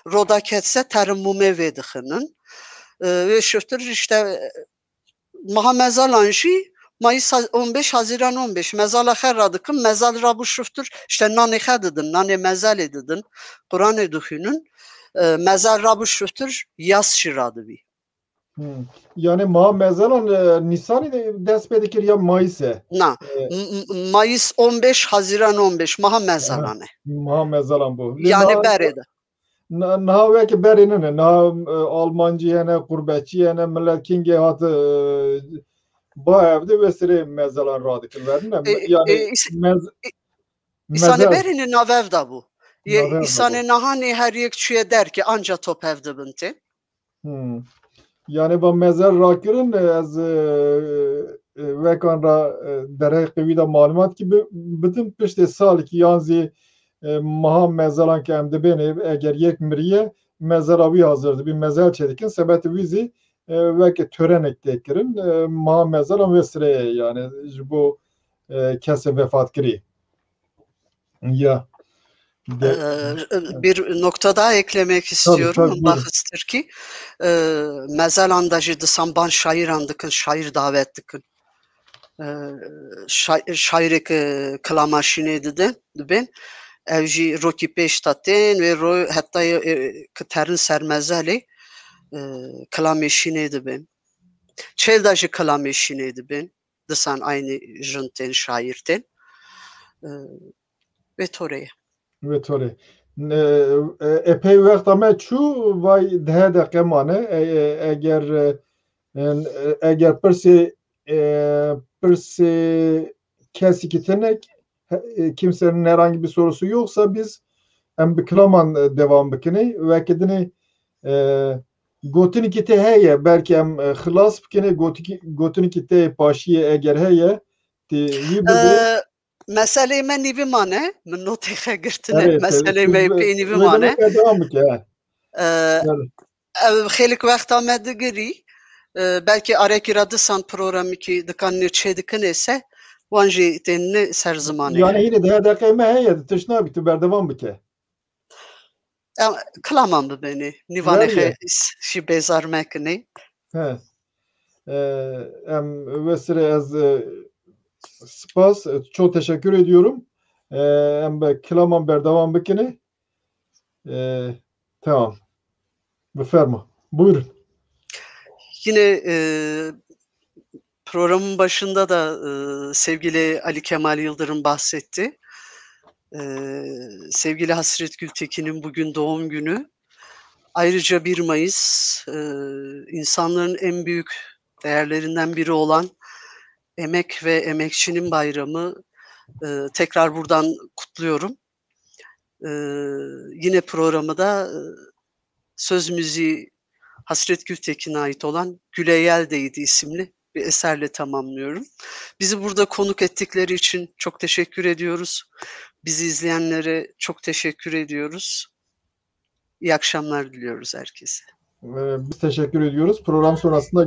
Rodaketse terim mume vedixinin. Ve şüftür işte maha mezalanji Mayıs 15 Haziran 15 mezala xerradıkın mezal rabu şüftür işte nane xedidin nane mezal edidin Kur'an eduhünün mezal rabu şüftür yaz şiradı bir. Yani maha mezalan Nisan'ı dest bedikir ya Mayıs'e. Mayıs 15 Haziran 15 maha mezalanı. Maha mezalan bu. Yani berede. Naha veki berinin naha Almancı yene gurbetçi yene millet kinge hatı ba evde vesire mezalan radikil verin. Yani İsane berinin navev da bu. İsane nahani her yek çüye der ki anca top evde binti. Yani bu mezar rakirin az vekanra derek kıvida malumat gibi bütün pişte sal ki yanzi maha mezalan ki emde beni eğer yek miriye mezaravi hazırdı bir mezar çedikin sebeti vizi veki tören ektekirin maha mezalan vesireye yani bu kese vefat kiri ya. Bir nokta daha eklemek istiyorum. Bakıstır ki mezalandajı disan şair andıkın, şair davetlikın. Şairi klamaşine dedi ben. Evji roki peştaten ve hatta kıterin sermezeli klameşine dedi ben. Çeldajı klameşine dedi ben. Disan aynı jınten şairten. Ve toreye. Ve tori. Epey vakit ama çu vay daha da kemane eğer persi kesi kitenek kimsenin herhangi bir sorusu yoksa biz hem biklaman devam bikini ve kedini gotini kite heye belki hem hılas bikini gotini kite paşiye eğer heye meseleyi men nivi mane min notexe girtine meseleyi me pe nivi mane xelik vaqta me digiri belki areki radisan programı ki dikanını çedikin ise vanji tenini ser zamanı yani yine de dakika me heye tışna bitti berdevam bike kılamam bu beni nivane şi bezar mekini vesile az spas çok teşekkür ediyorum. Hem kılamam berdevam bikini. Tamam. Befirma. Buyurun. Yine programın başında da sevgili Ali Kemal Yıldırım bahsetti. Sevgili Hasret Gültekin'in bugün doğum günü. Ayrıca 1 Mayıs insanların en büyük değerlerinden biri olan emek ve emekçinin bayramı. Tekrar buradan kutluyorum. Yine programı da söz müziği Hasret Gültekin'e ait olan Güleyel Değdi isimli bir eserle tamamlıyorum. Bizi burada konuk ettikleri için çok teşekkür ediyoruz. Bizi izleyenlere çok teşekkür ediyoruz. İyi akşamlar diliyoruz herkese. Biz teşekkür ediyoruz. Program sonrasında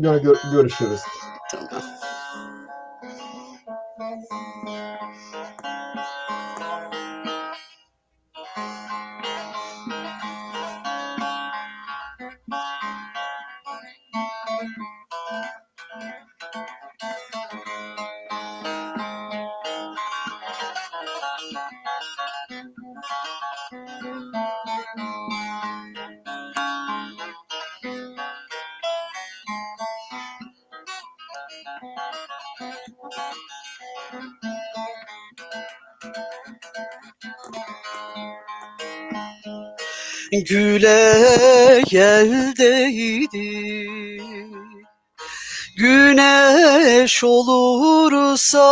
görüşürüz. Tamam. Güleyel değdi, güneş olursa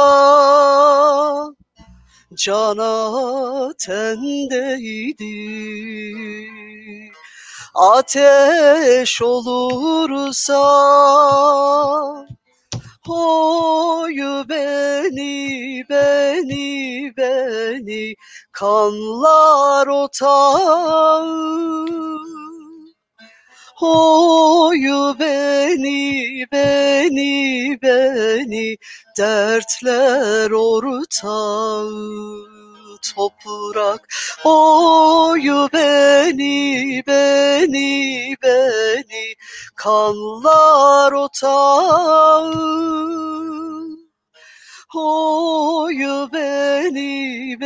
cana tendeydi, ateş olursa oyu beni kanlar otağı. Oyu beni dertler ortağı. Toprak oyu beni kanlar otağı. Oyu beni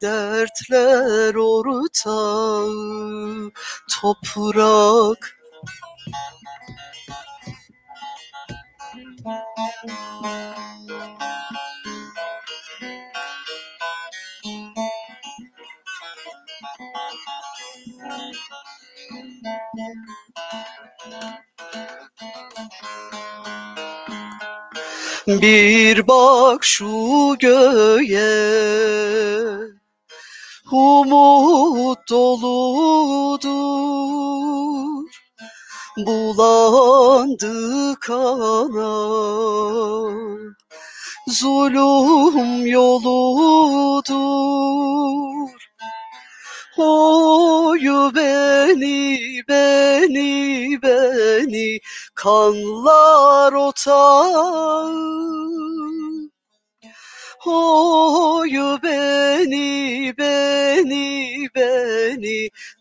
dertler ortağı. Toprak bir bak şu göğe, umut doludur, bulandı kana, zulüm yoludur. Oyu beni kanlar otağı. Oyu beni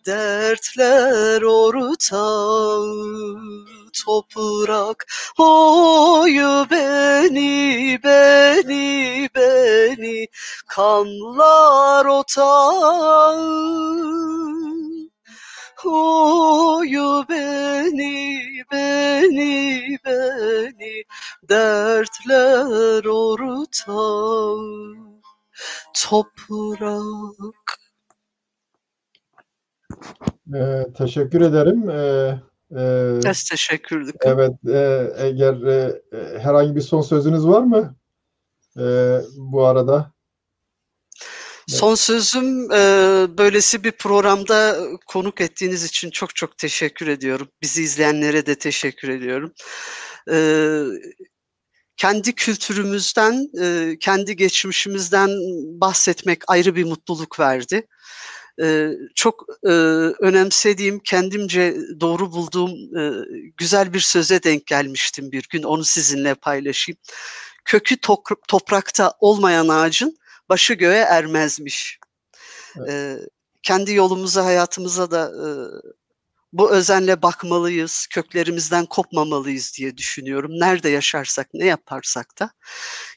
dertler ortağı. Toprak oyu beni kanlar otağı. Oyu beni dertler ortağı. Toprak. Teşekkür ederim. Biz teşekkürler. Evet, eğer herhangi bir son sözünüz var mı bu arada? Son sözüm, böylesi bir programda konuk ettiğiniz için çok çok teşekkür ediyorum. Bizi izleyenlere de teşekkür ediyorum. Kendi kültürümüzden, kendi geçmişimizden bahsetmek ayrı bir mutluluk verdi. Çok önemsediğim, kendimce doğru bulduğum güzel bir söze denk gelmiştim bir gün. Onu sizinle paylaşayım. Kökü toprakta olmayan ağacın başı göğe ermezmiş. Evet. Kendi yolumuza, hayatımıza da bu özenle bakmalıyız, köklerimizden kopmamalıyız diye düşünüyorum. Nerede yaşarsak, ne yaparsak da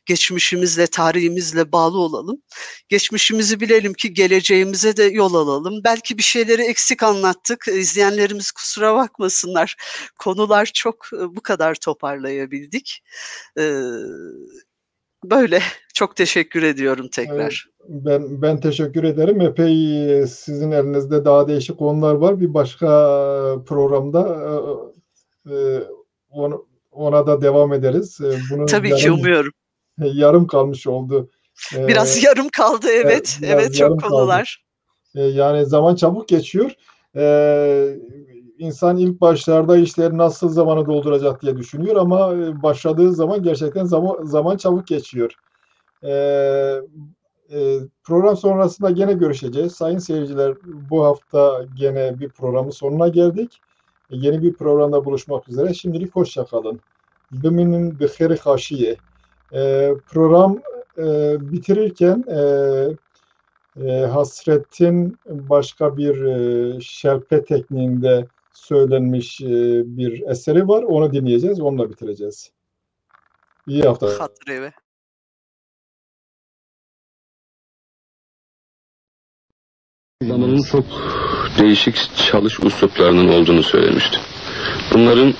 geçmişimizle, tarihimizle bağlı olalım. Geçmişimizi bilelim ki geleceğimize de yol alalım. Belki bir şeyleri eksik anlattık. İzleyenlerimiz kusura bakmasınlar. Konular çok, bu kadar toparlayabildik. Böyle. Çok teşekkür ediyorum tekrar. Ben teşekkür ederim. Epey sizin elinizde daha değişik konular var. Bir başka programda ona da devam ederiz. Tabii ki umuyorum. Yarım kalmış oldu. Biraz yarım kaldı, evet. Evet, çok konular. Yani zaman çabuk geçiyor. İnsan ilk başlarda işleri nasıl zamanı dolduracak diye düşünüyor ama başladığı zaman gerçekten zaman çabuk geçiyor. Program sonrasında gene görüşeceğiz. Sayın seyirciler, bu hafta gene bir programın sonuna geldik. Yeni bir programda buluşmak üzere. Şimdilik hoşça kalın. Biminin biheri haşiye. Program bitirirken Hasret'in başka bir şelpe tekniğinde söylenmiş bir eseri var. Onu dinleyeceğiz. Onunla bitireceğiz. İyi haftalar. Hatırı. Zamanın çok değişik çalış üsluplarının olduğunu söylemişti. Bunların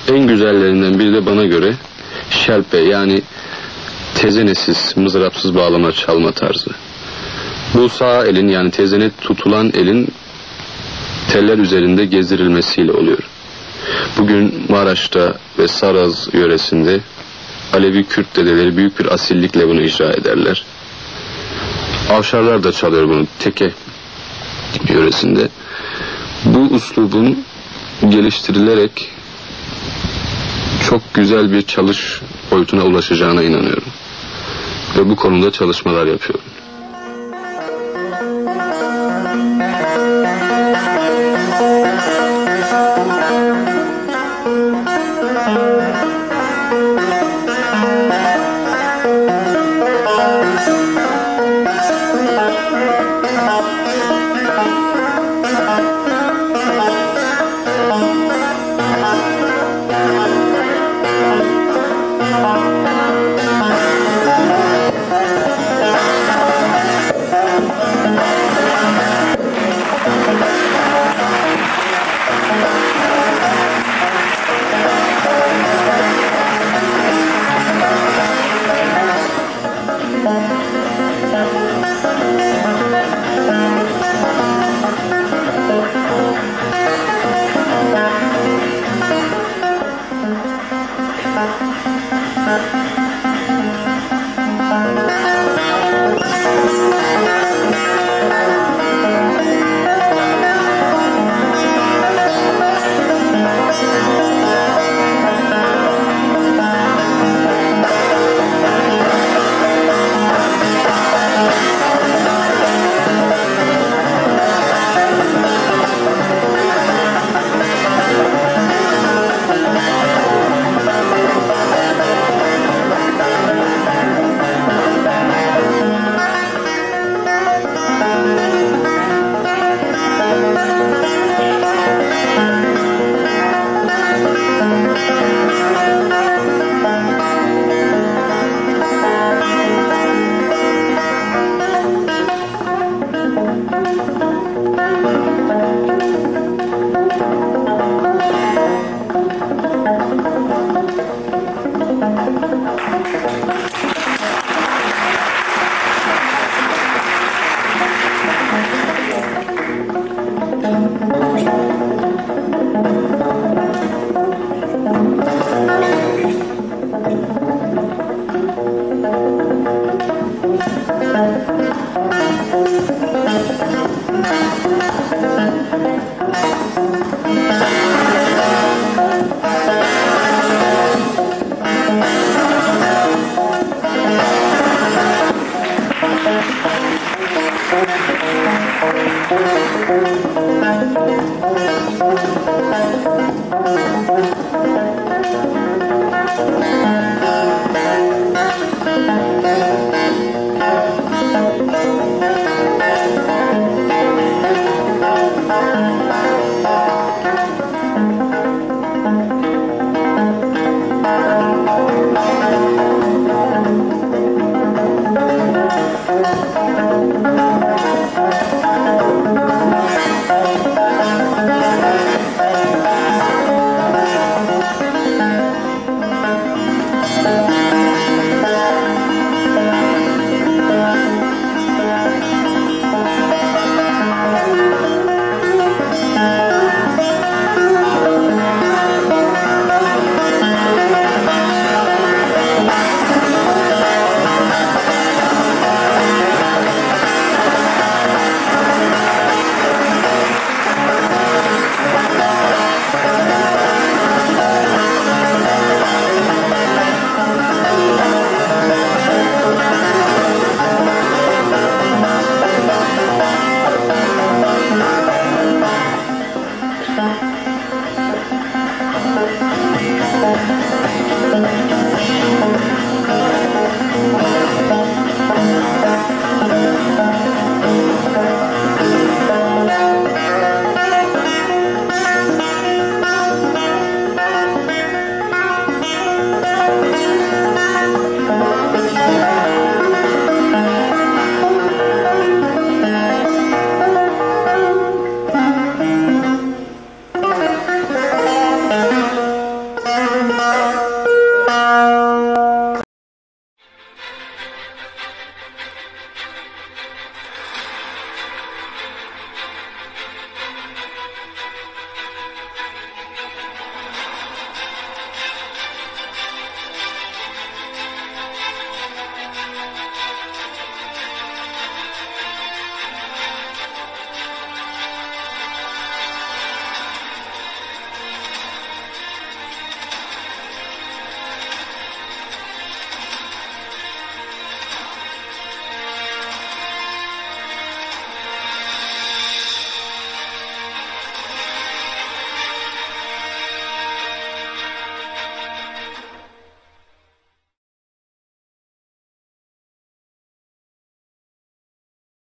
en güzellerinden biri de bana göre şelpe, yani tezenesiz, mızrapsız bağlama çalma tarzı. Bu sağ elin, yani tezene tutulan elin teller üzerinde gezdirilmesiyle oluyor. Bugün Maraş'ta ve Saraz yöresinde Alevi Kürt dedeleri büyük bir asillikle bunu icra ederler. Avşarlar da çalıyor bunu teke yöresinde. Bu üslubun geliştirilerek çok güzel bir çalış boyutuna ulaşacağına inanıyorum. Ve bu konuda çalışmalar yapıyorum.